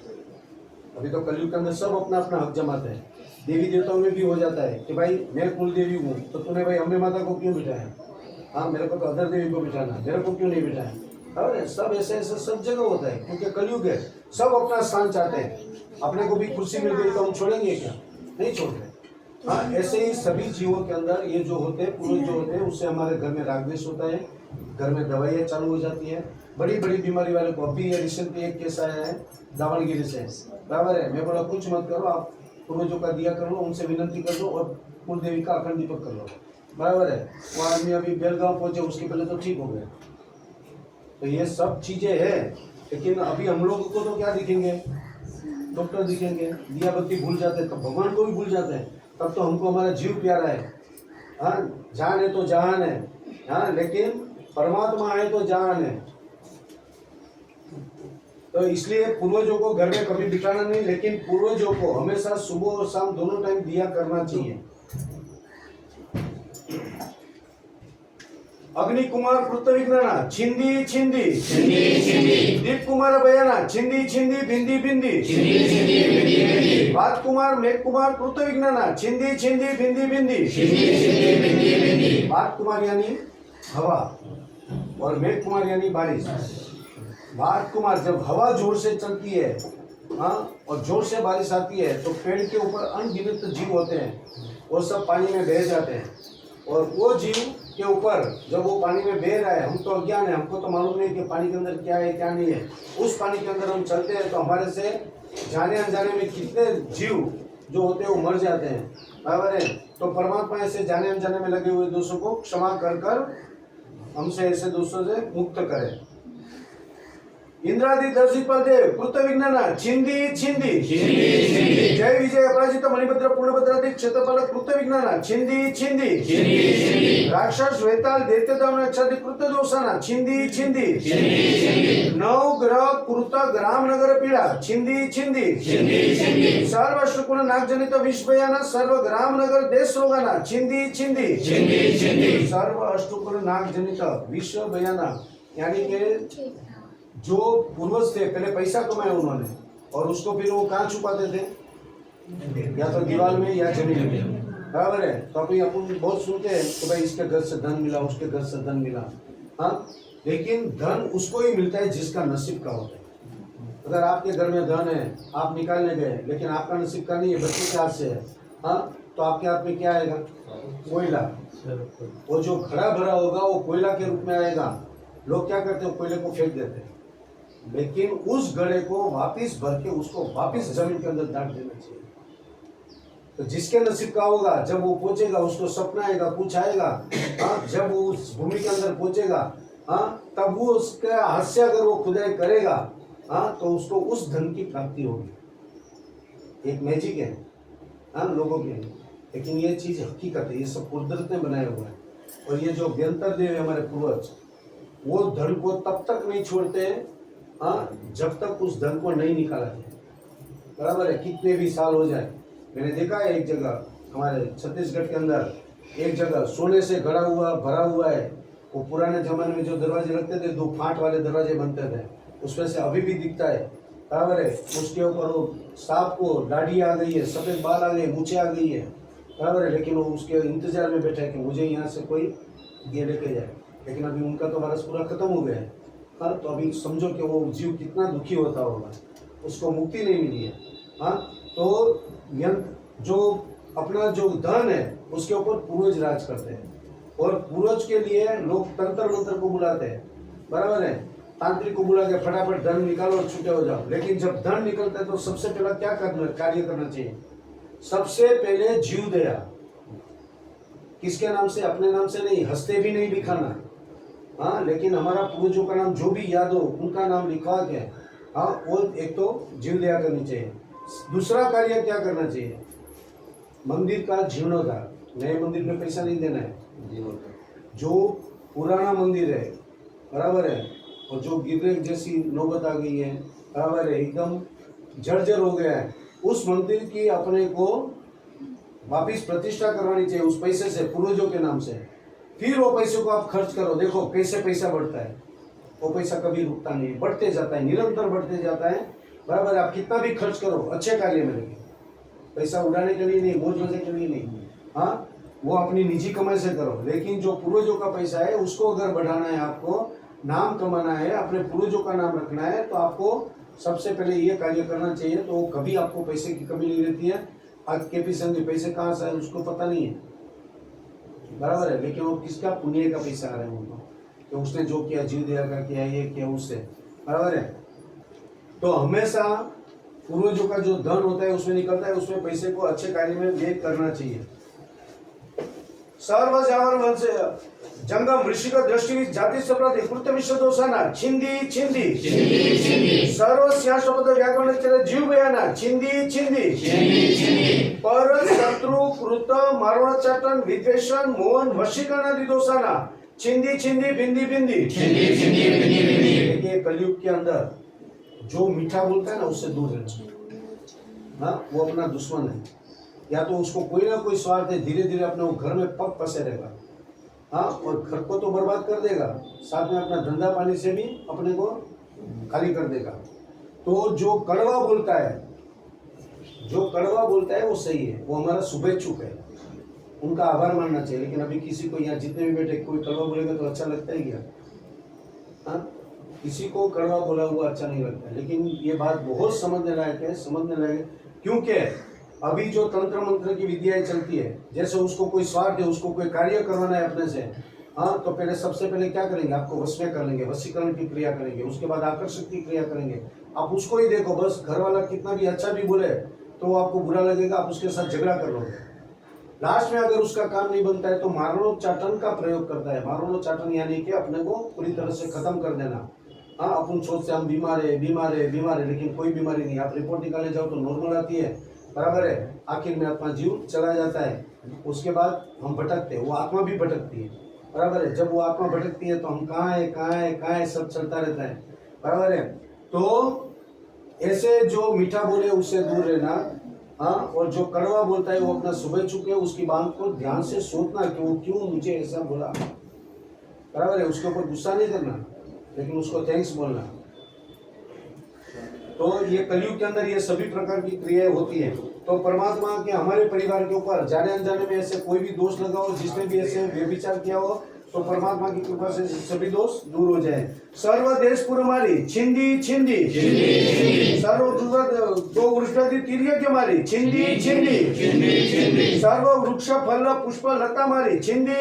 अभी तो कलयुग के अंदर सब अपना अपना हक जमाते हैं। देवी देवताओं में भी हो जाता है कि भाई मैं कुल देवी हूँ, तो तूने भाई अम्बे माता को क्यों बिठाया? हाँ, मेरे को तो अदर देवी को बिठाना, मेरे को क्यों नहीं बिठाया? अरे सब ऐसे सब जगह होता है, क्योंकि कलयुग है, सब अपना स्थान चाहते हैं। अपने को भी कुर्सी मिल गई तो हम छोड़ेंगे क्या? नहीं छोड़ रहे। हाँ, ऐसे ही सभी जीवों के अंदर ये जो होते हैं, पूर्वज जो होते हैं, उससे हमारे घर में राग द्वेष होता है, घर में दवाइयाँ चालू हो जाती है, बड़ी बड़ी बीमारी वाले को। अभी ये रिसेंटली एक केस आया है दावणगिरी से, बराबर है। मैं बोला कुछ मत करो, आप पूर्वजों का दिया कर लो, उनसे विनंती कर लो और कुल देवी का अखंड दीपक कर लो, बराबर है। वो आदमी अभी बेलगांव पहुंचे, उसके पहले तो ठीक हो गया। तो ये सब चीजें हैं, लेकिन अभी हम लोगों को तो क्या दिखेंगे? डॉक्टर दिखेंगे, दिया बत्ती भूल जाते हैं, तो भगवान को भी भूल जाते हैं। तब तो हमको हमारा जीव प्यारा है, हाँ, जान है तो जहान है, हाँ, लेकिन परमात्मा है तो जहान है। तो इसलिए पूर्वजों को घर में कभी बिठाना नहीं, लेकिन पूर्वजों को हमेशा सुबह और शाम दोनों टाइम दिया करना चाहिए। अग्नि कुमार पृथ्वीज्ञाना छिंदी छिंदी दीप कुमार बयाना छिंदी छिंदी बिंदी बिंदी वात कुमार मेघ कुमार पृथ्वीज्ञाना छिंदी छिंदी बिंदी बिंदी वात कुमार यानी हवा और मेघ कुमार यानी बारिश। वात कुमार जब हवा जोर से चलती है, हाँ, और जोर से बारिश आती है तो पेड़ के ऊपर अनगिनत जीव होते हैं, वो सब पानी में बह जाते हैं। और वो जीव के ऊपर जब वो पानी में बह रहा है, हम तो अज्ञान है, हमको तो मालूम नहीं कि पानी के अंदर क्या है क्या नहीं है। उस पानी के अंदर हम चलते हैं तो हमारे से जाने अनजाने में कितने जीव जो होते हैं वो मर जाते हैं, बराबर है। तो परमात्मा ऐसे जाने अनजाने में लगे हुए दोषों को क्षमा कर कर हमसे ऐसे दोषों से मुक्त करे। इंद्रादि दर्शित देव कृतविघ्नना छिंदी छिंदी जय विजय अपराजित मणिभद्र पूर्णभद्रादि क्षेत्रफल कृतविघ्नना छिंदी छिंदी राक्षस वेताल दैत्यदान क्षति कृत दोषाना छिंदी छिंदी नव ग्रह कृत ग्राम नगर पीड़ा छिंदी छिंदी सर्व शुकुल नागजनित विषभयाना सर्व ग्राम नगर देश रोगाना छिंदी छिंदी सर्व अष्टकुल नागजनित विषभयाना यानी के जो पूर्वज थे पहले पैसा कमाया उन्होंने और उसको फिर वो कहाँ छुपाते थे, या तो दीवार में या जमीन में, बराबर है। तो अभी अपन बहुत सुनते हैं तो भाई इसके घर से धन मिला, उसके घर से धन मिला, हाँ, लेकिन धन उसको ही मिलता है जिसका नसीब का होता है। अगर आपके घर में धन है, आप निकालने गए लेकिन आपका नसीब का नहीं है, बच्चे के हाथ से है, हाँ, तो आपके हाथ में क्या आएगा? कोयला। वो जो घड़ा भरा होगा वो कोयला के रूप में आएगा। लोग क्या करते हैं, कोयले को फेंक देते हैं, लेकिन उस घड़े को वापस भर के उसको वापस जमीन के अंदर डाल देना चाहिए। तो जिसके नसीब का होगा, जब वो पहुंचेगा उसको सपना आएगा, कुछ आएगा, हाँ, जब वो उस भूमि के अंदर पहुंचेगा, हाँ, तब वो उसके हाथ से अगर वो खुदाई करेगा, हाँ, तो उसको उस धन की प्राप्ति होगी। एक मैजिक है, हाँ, लोगों के, लेकिन ये चीज हकीकत है, ये सब कुदरत ने बनाया हुआ है। और ये जो व्यंतर देव है हमारे पूर्वज, वो धन को तब तक नहीं छोड़ते हैं, हाँ, जब तक उस धन को नहीं निकाला जाए, बराबर है। कितने भी साल हो जाए। मैंने देखा है एक जगह हमारे छत्तीसगढ़ के अंदर एक जगह सोने से गड़ा हुआ भरा हुआ है। वो पुराने जमाने में जो दरवाजे लगते थे, 2 फाट वाले दरवाजे बनते थे, उसमें से अभी भी दिखता है, बराबर है। उसके ऊपर वो सांप को दाढ़ी आ गई है, सफेद बाल आ गए, मूछें आ गई है, बराबर है, लेकिन वो उसके इंतजार में बैठा है कि मुझे यहाँ से कोई ये लेके जाए। लेकिन अभी उनका तो वारस पूरा खत्म हो गया है, हाँ, तो अभी समझो कि वो जीव कितना दुखी होता होगा, उसको मुक्ति नहीं मिली है, हाँ। तो जो अपना जो धन है उसके ऊपर पूर्वज राज करते हैं, और पूर्वज के लिए लोग तंत्र मंत्र को बुलाते हैं, बराबर है। तांत्रिक को बुला के फटाफट धन निकालो और छूटे हो जाओ। लेकिन जब धन निकलता है तो सबसे पहला क्या कार्य करना चाहिए? सबसे पहले जीव दया। किसके नाम से? अपने नाम से नहीं, हंसते भी नहीं लिखाना, हाँ, लेकिन हमारा पूर्वजों का नाम जो भी याद हो उनका नाम लिखवा के, हाँ, वो एक तो जीव दया करनी चाहिए। दूसरा कार्य क्या करना चाहिए? मंदिर का जीर्णोद्धार। नए मंदिर में पैसा नहीं देना है, जो पुराना मंदिर है, बराबर है, और जो गिरने जैसी नौबत आ गई है, बराबर है, एकदम जर्जर हो गया है, उस मंदिर की अपने को वापिस प्रतिष्ठा करवानी चाहिए उस पैसे से, पूर्वजों के नाम से। फिर वो पैसे को आप खर्च करो। देखो कैसे पैसा बढ़ता है, वो पैसा कभी रुकता नहीं, बढ़ते जाता है, निरंतर बढ़ते जाता है, बराबर। आप कितना भी खर्च करो अच्छे कार्य में लगे, पैसा उड़ाने के लिए नहीं, मौज मजे के लिए नहीं, हाँ, वो अपनी निजी कमाई से करो। लेकिन जो पूर्वजों का पैसा है उसको अगर बढ़ाना है, आपको नाम कमाना है, अपने पूर्वजों का नाम रखना है, तो आपको सबसे पहले ये कार्य करना चाहिए। तो कभी आपको पैसे की कमी नहीं रहती है। आज केपी संघ पैसे कहाँ से आए उसको पता नहीं है, बराबर है, लेकिन वो किसका पुण्य का पैसा आ रहा है उनको, कि उसने जो किया, जीव दया का किया, ये किया उससे, बराबर है। तो हमेशा पूर्वजों का जो धन होता है उसमें निकलता है, उसमें पैसे को अच्छे कार्य में व्यय करना चाहिए। सर्व जावर वंश जंगम ऋषिक दृष्टि जाति सप्रति कृत्य विश्व दोषाना छिंदी छिंदी सर्व स्याशपद व्याकरण चले जीव बयाना छिंदी पर शत्रु कृत मारण चाटन विद्वेषण मोहन वशीकरण आदि दोषाना छिंदी बिंदी देखिए कलयुग के अंदर जो मीठा बोलता है ना उससे दूर रहना। हाँ, वो अपना दुश्मन है, या तो उसको कोई ना कोई स्वार्थ है, धीरे धीरे अपने वो घर में पग पसे रहेगा। हाँ, और घर को तो बर्बाद कर देगा, साथ में अपना धंधा पानी से भी अपने को खाली कर देगा। तो जो कड़वा बोलता है वो सही है, वो हमारा शुभेच्छुक है, उनका आभार मानना चाहिए। लेकिन अभी किसी को यहाँ जितने भी बैठे कोई कड़वा बोलेगा तो अच्छा लगता है क्या? हाँ, किसी को कड़वा बोला हुआ अच्छा नहीं लगता। लेकिन ये बात बहुत समझने लायक है, क्योंकि अभी जो तंत्र मंत्र की विद्याएं चलती है, जैसे उसको कोई स्वार्थ है, उसको कोई कार्य करवाना है अपने से, हाँ, तो पहले सबसे पहले क्या करेंगे? आपको वश में कर लेंगे, वशीकरण की क्रिया करेंगे, उसके बाद आकर्षक की क्रिया करेंगे। आप उसको ही देखो, बस घर वाला कितना भी अच्छा भी बोले तो आपको बुरा लगेगा, आप उसके साथ झगड़ा कर लोगे। लास्ट में अगर उसका काम नहीं बनता है तो मारणोच्चाटन का प्रयोग करता है। मारणोच्चाटन यानी कि अपने को पूरी तरह से खत्म कर देना। हाँ, अपन सोचते हम बीमार है, लेकिन कोई बीमारी नहीं। आप रिपोर्ट निकालने जाओ तो नॉर्मल आती है, बराबर है, आखिर में अपना जीव चला जाता है। उसके बाद हम भटकते हैं, वो आत्मा भी भटकती है, बराबर है। जब वो आत्मा भटकती है तो हम कहाँ है सब चलता रहता है, बराबर है। तो ऐसे जो मीठा बोले उससे दूर रहना। हाँ, और जो कड़वा बोलता है वो अपना शुभेच्छुक है, उसकी बात को ध्यान से सोचना कि वो क्यों मुझे ऐसा बोला, बराबर है। उसके ऊपर गुस्सा नहीं करना, लेकिन उसको थैंक्स बोलना। तो ये कलयुग के अंदर ये सभी प्रकार की क्रियाएं होती है। तो परमात्मा के हमारे परिवार के ऊपर जाने अनजाने में ऐसे कोई भी दोष लगा हो, जिसने भी ऐसे व्यभिचार किया हो, तो परमात्मा की कृपा से सभी दोष दूर हो जाए। सर्व देश पुरमारी छिंदी सर्व दो वृक्षादि तीर्य के मारी छिंदी सर्व वृक्ष फल पुष्प लता मारी छिंदी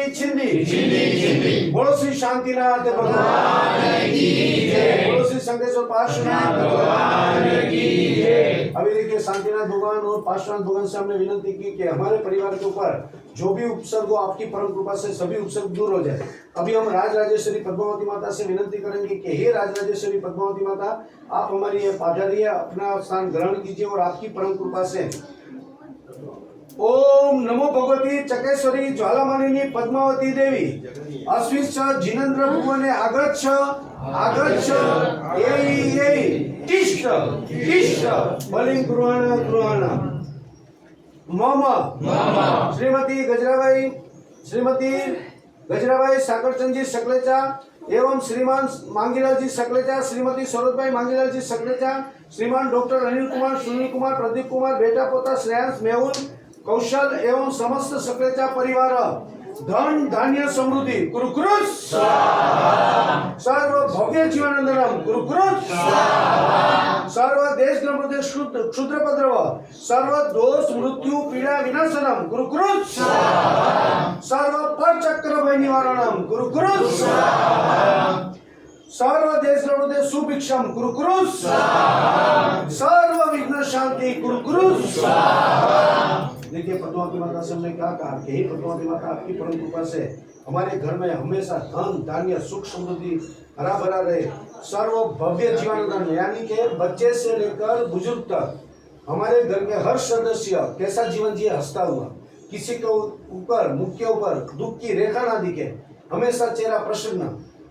बोलो श्री शांतिनाथ भगवान की जय, बोलो श्री शंकरेश्वर पार्श्वनाथ भगवान की जय। अभी देखिए शांतिनाथ भगवान और पार्श्वनाथ भगवान से हमने विनती की कि हमारे परिवार के ऊपर जो भी उपसर्ग हो आपकी परम कृपा से सभी उपसर्ग दूर हो जाए। अभी हम राजराजेश्वरी पद्मावती माता से विनती करेंगे कि हे राजराजेश्वरी पद्मावती माता, आप हमारी ये पाधारिए, अपना स्थान ग्रहण कीजिए और आपकी परम कृपा से ओम नमो भगवती चकेश्वरी ज्वालामालिनी पद्मावती देवी अस्विश्च जिनेन्द्र भुवने आगच्छ ये तिष्ठ बलिं कुर्वाण मम श्रीमती गजराबाई सागरचंद जी सकलेचा एवं श्रीमान मांगीलाल जी सकलेचा, श्रीमती सरोजबाई मांगीलाल जी सकलेचा, श्रीमान डॉक्टर अनिल कुमार, सुनील कुमार, प्रदीप कुमार, बेटा पोता श्रेयांश, मेहुल, कौशल एवं समस्त सकलेचा परिवार धन धान्य समृद्धि कुरुकुरुत सर्व भव्य जीवनंदनम कुरुकुरुत सर्व देश ग्रह क्षुद्रपद्रव सर्व दोष मृत्यु पीड़ा विनाशनम कुरुकुरुत सर्व पर चक्र भय निवारणम कुरुकुरुत सर्व देश ग्रह सुभिक्षम कुरुकुरुत सर्व विघ्न शांति कुरुकुरुत। देखिए पद्मावती माता से हमने क्या कहा कि हे पद्मावती माता, आपकी परम कृपा से हमारे घर में हमेशा धन धान्य सुख समृद्धि हरा भरा रहे, सर्व भव्य जीवनदान, यानी कि बच्चे से लेकर बुजुर्ग तक हमारे घर के हर सदस्य कैसा जीवन जिए हंसता हुआ, किसी के ऊपर मुख के ऊपर दुख की रेखा ना दिखे, हमेशा चेहरा प्रसन्न।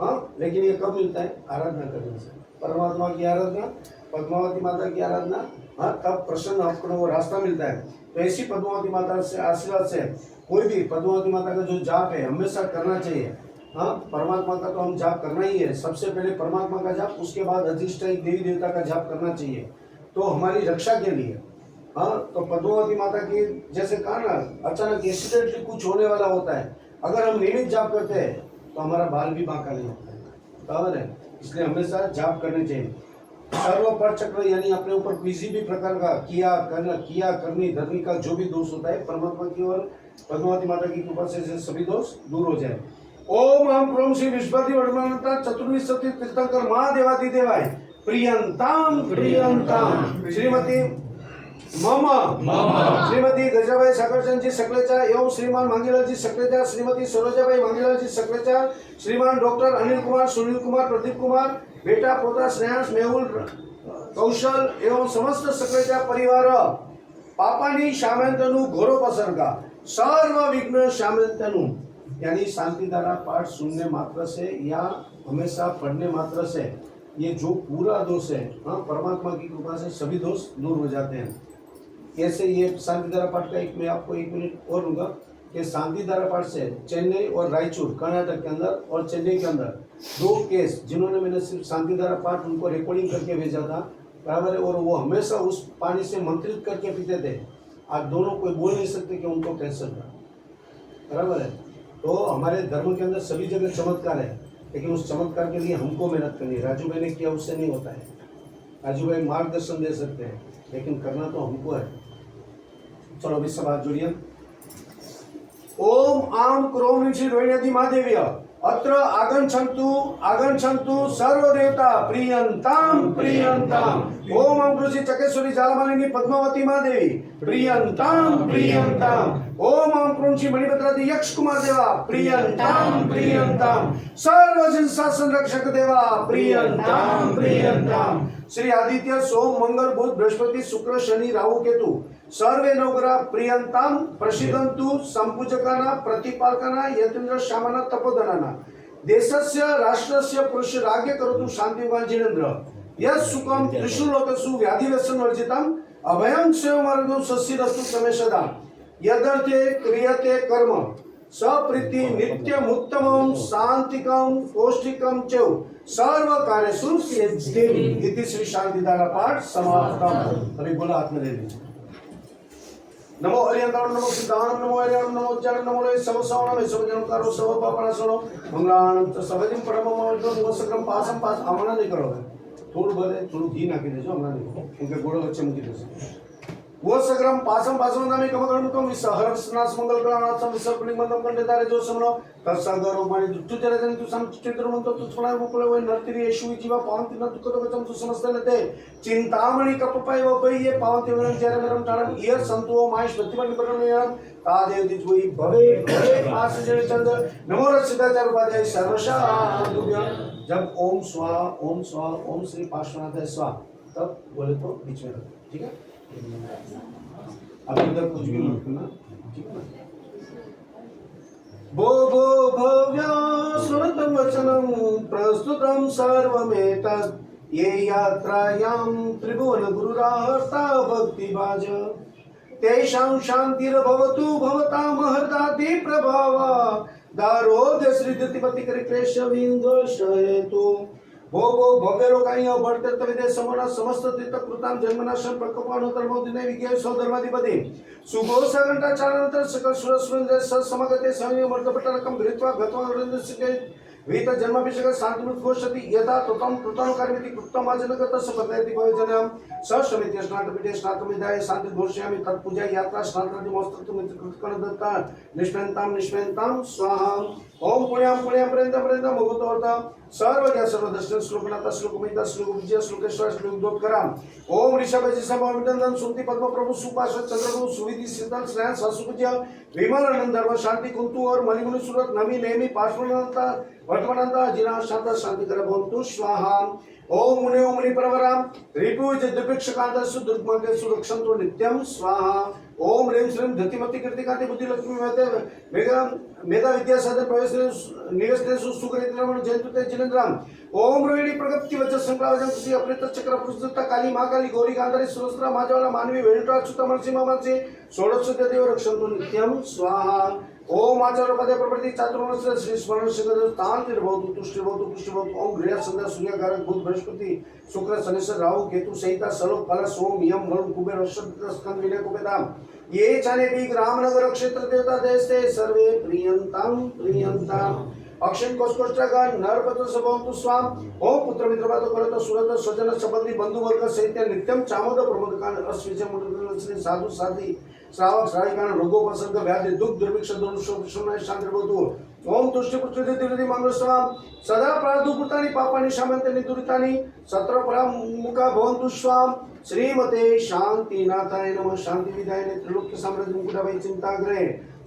हाँ, लेकिन ये कब मिलता है? आराधना करने से। परमात्मा की आराधना, पद्मावती माता की आराधना, हाँ, तब प्रसन्न आपको वो रास्ता मिलता है। तो ऐसी पद्मावती माता से आशीर्वाद से कोई भी पद्मावती माता का जो जाप है हमेशा करना चाहिए। हाँ, परमात्मा का तो हम जाप करना ही है, सबसे पहले परमात्मा का जाप, उसके बाद अधिष्ठ देवी देवता का जाप करना चाहिए, तो हमारी रक्षा के लिए। हाँ, तो पद्मावती माता की जैसे कहा ना, अचानक एक्सीडेंटली कुछ होने वाला होता है, अगर हम नियमित जाप करते हैं तो हमारा बाल भी बांका नहीं होता है, बराबर है। इसलिए हमेशा जाप करने चाहिए। सर्व पर चक्र यानी अपने ऊपर किसी भी प्रकार का किया करनी धरनी का जो भी दोष होता है, परमात्मा की ओर पद्मावती माता की कृपा से सभी दोष दूर हो जाए। ओम हम प्रभु श्री विश्वपति वर्धमानता चतुर्विंशति तीर्थंकर महादेवादिदेवाय प्रियंताम श्रीमती मम श्रीमती गजाबाई सागरचंदजी सकलेचा एवं श्रीमान मांगीलालजी सकलेचा, श्रीमती सरोजाबाई मांगीलालजी सकलेचा, श्रीमान डॉक्टर अनिल कुमार, सुनील कुमार, प्रदीप कुमार, बेटा पोता स्नेहांश, मेहुल, कौशल एवं समस्त सकलेचा परिवार पापानी शामंतनु घोरो पसरगा सर्व विघ्न शामंतनु यानी शांतिधारा पाठ सुनने मात्र से या हमेशा पढ़ने मात्र से ये जो पूरा दोष है, हाँ, परमात्मा की कृपा से सभी दोष दूर हो जाते हैं। कैसे ये शांतिधारा पाठ का एक मैं आपको 1 मिनट और दूंगा कि शांतिधारा पाठ से चेन्नई और रायचूर कर्नाटक के अंदर और चेन्नई के अंदर 2 केस जिन्होंने मैंने सिर्फ शांतिधारा पाठ उनको रिकॉर्डिंग करके भेजा था, बराबर है, और वो हमेशा उस पानी से मंत्रित करके पीते थे। आज दोनों कोई बोल नहीं सकते कि उनको कैंसर था, बराबर है। तो हमारे धर्म के अंदर सभी जगह चमत्कार है, लेकिन उस चमत्कार के लिए हमको मेहनत करनी है। राजू भाई ने किया उससे नहीं होता है। राजू भाई मार्गदर्शन दे सकते हैं, लेकिन करना तो हमको है। चलो अभी सब हाथ जोड़िए। ओम आम क्रोम ऋषि रोहिणी महादेव्य अत्र आगच्छन्तु सर्वदेवता प्रियंताम प्रियंताम। ओम अं ऋषि चकेश्वरी जालमालिनी पद्मावती महादेवी प्रियंताम। ओम अं क्रौंची मणिभद्रादी यक्ष कुमार देवा प्रियंताम। सर्व जन शासन रक्षक देवा प्रियंताम। श्री आदित्य सोम मंगल बुध बृहस्पति शुक्र शनि राहु केतु सर्वे नवग्रह प्रियंताम प्रसिद्धन्तु संपूजकाना प्रतिपालकाना यतीन्द्र शामना तपोधनाना देशस्य राष्ट्रस्य पुरुष राज्य करोतु शांतिवान जिनेन्द्र यत् सुखम त्रिषु लोकसु व्याधि व्यसन वर्जितम अभयं सेवमार्गं सस्यरस्तु तमेशदा यदर्थे क्रियते कर्म सप्रीति नित्यम उत्तमं शांतिकं पौष्टिकं च सर्व कार्येषु सिद्धिम् इति श्री शांतिधारा पाठ समाप्तम्। अभी बोला हाथ में ले लीजिए। नमो हरियंताण नमो सिद्धांत नमो हरियम नमो उच्चारण नमो ले सब सवणम सब जनकारो सब पापनाशनो मंगलाणं च सबजिम परमम नमो सकरम पासम पास आमना नहीं करोगे। थोड़ा भले थोड़ा घी नाखी देजो हमरा नहीं क्योंकि गोड़ बच्चे मुकी देसे वो सग्रम पासम नामे कमकर्मकम विसहर स्नास मंगल कलानाथम विसर्पणि मंदम कंडेतारे जो समनो तत्सगरो मानि दुष्ट जरजन तु संचित्रमंत तु स्मरण मुकुल वे नर्तिरि येषु जीवा पावंति न दुःख दुःखम तु समस्तनते चिंतामणि कपपय वपय ये पावंति वरं जरमरम तारम ईयर संतो मायश प्रतिमन परमेयम तादेव दिज्वै भवे आस जय चंद नमो रसिताचार उपाध्याय सर्वशा जब ओम स्वा ओम श्री पार्श्वनाथ स्वा तब बोले तो बीच में रखो, ठीक है। अब इधर कुछ भी मत करना, ठीक है ना। भो भव्य स्मृतं वचनं प्रस्तुतं सर्वमेतत् ये यात्रायां त्रिभुवन गुरुराहर्ता भक्तिभाज तेषां शान्तिर्भवतु भवतां महर्दाति प्रभावा दारोद्य श्रीदतिपति क्लेश विन्दोषयतु भो भव्य लोकाय बढ़ते तविदे समना समस्त तीर्थ कृताम जन्मनाशम प्रकोपानोत्तर मोदिने विज्ञ सौधर्माधिपति सुगोसा घंटा चारणोत्तर सकल सुरस्वंद समगते संयम मर्दपटनकम धृत्वा गत्वा वृंद सिके वीत जन्माभिषेक शांतिमुत घोषति यथा ततम कृतानु कार्यमिति कृतम आजनगत सपदयति भवजनम सश्रमिति स्नातपीठे स्नातमिदाय शांति घोषयामि तत्पूजा यात्रा स्नातनादि मोस्तुम कृतकण दत्ता निष्पेन्ताम स्वाहा ओम पुण्याम पर्यंत मुगतोर्थ सर्वज्ञ सर्वदर्शन श्लोकनाथ श्लोकमिता श्लोक विजय श्लोकेश्वर श्लोक दोत्कराम ओम ऋषभजी समविदंदन सुमति पद्म प्रभु सुपार्श्व चंद्रभु सुविधि शीतल स्नेह ससुपूज्य विमल आनंद धर्म शांति कुंतु और मणिमुनि सूरत नमी नेमी पार्श्वनाथ वर्तमानंत जिना शांत शांति कर भवन्तु स्वाहा ओम मुनि परवराम रिपु दिव्यक्षकांतसु दुर्गमकेषु रक्षन्तु नित्यं स्वाहा ओम ह्रीं श्रीं धतिमति कीर्तिकांति बुद्धि लक्ष्मी मेधा विद्या साधन प्रवेश निगस्तेषु सुकृतिरमण जयन्तुते जिनेन्द्रम ओम रोहिणी प्रगति वज्र संक्रावजन कृषि अपृत चक्र पुरुषदत्ता काली महाकाली गौरी गांधारी सुरस्त्रा माजवाला मानवी वेणुटाच्युत मनसिंह मनसि षोडश देव रक्षन्तु नित्यं स्वाहा ओम आचार्य पदे प्रवृत्ति चातुर्वर्ष श्री स्मरण शिखर तांत्रिर्भवतु तुष्टिर्भवतु पुष्टिर्भवतु ओम गृह संध्या सूर्यकारक बुध बृहस्पति शुक्र शनिश्चर राहु केतु सहिता सलोक फल सोम यम वरुण कुबेर स्कंद विनय कुबेदाम ये चाने भी रामनगर क्षेत्र देवता देशते सर्वे प्रियंताम अक्षय कोष्ठका नरपत्र सभवन्तु स्वाम ओम पुत्र मित्रवादो करत सुरत स्वजन संबंधी बंधु वर्ग सहित नित्यम चामोद प्रमोदकान अस्विजय मुद्र साधु साधी श्रावक श्राविकांना रोगो प्रसंग व्याधी दुख दुर्भिक्ष दोष शांति भवतु ओम तुष्टि पुष्टि दिव्य मंगलस्वाम सदा प्रादुभूतानि पापानि शामन्तानि दुरितानि सत्र परामुखा भवन्तु स्वाम श्रीमते शांतिनाथाय नमः शांति विदायने त्रिलोक्य साम्राज्य मुकुटाभय चिंताग्रे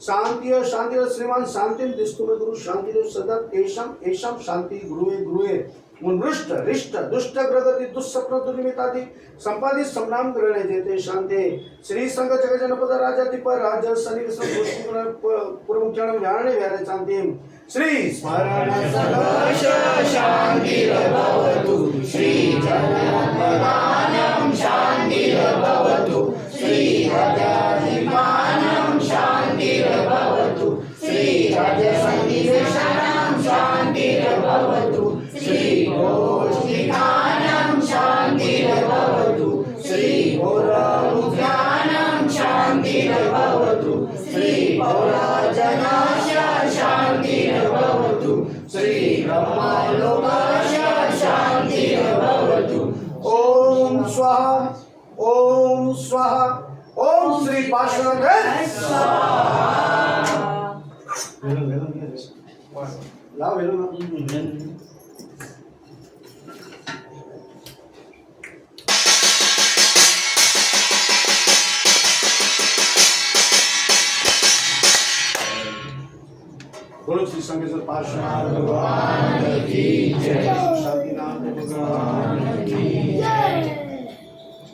शांति शांति श्रीमान शांति दिस्तु मे गुरु शांति सदा एषम एषम शांति गुरुवे गुरुवे मुनृष्ट रिष्ट दुष्ट ग्रगति दुस्सप्न दुर्निमितादि संपादि समनाम ग्रहणे जेते शांति श्री संघ जग जनपद राजाधिप राज सनिक संपुष्टिगुण पुरमुख्याण व्यारणे व्यारे शांति श्री स्मरण सदाश शांतिर्भवतु श्री जगन्नाथानां शांतिर्भवतु श्री राजाधिपानां शांतिर्भवतु श्री राजसंनिवेशानां शांतिर्भवतु श्री गोष्ठिकानां शांतिर्भवतु श्री घोरमुख्यानां शांतिर्भवतु श्री पौराजनाश शांतिर्भवतु श्री ब्रह्मलोकाश शांतिर्भवतु ओम स्वाहा ओम स्वाहा ओम श्री पार्श्वनाथ स्वाहा लाओ वेलो बोलो श्री संकेश्वर पार्श्वनाथ भगवान की जय शांतिनाथ भगवान की जय।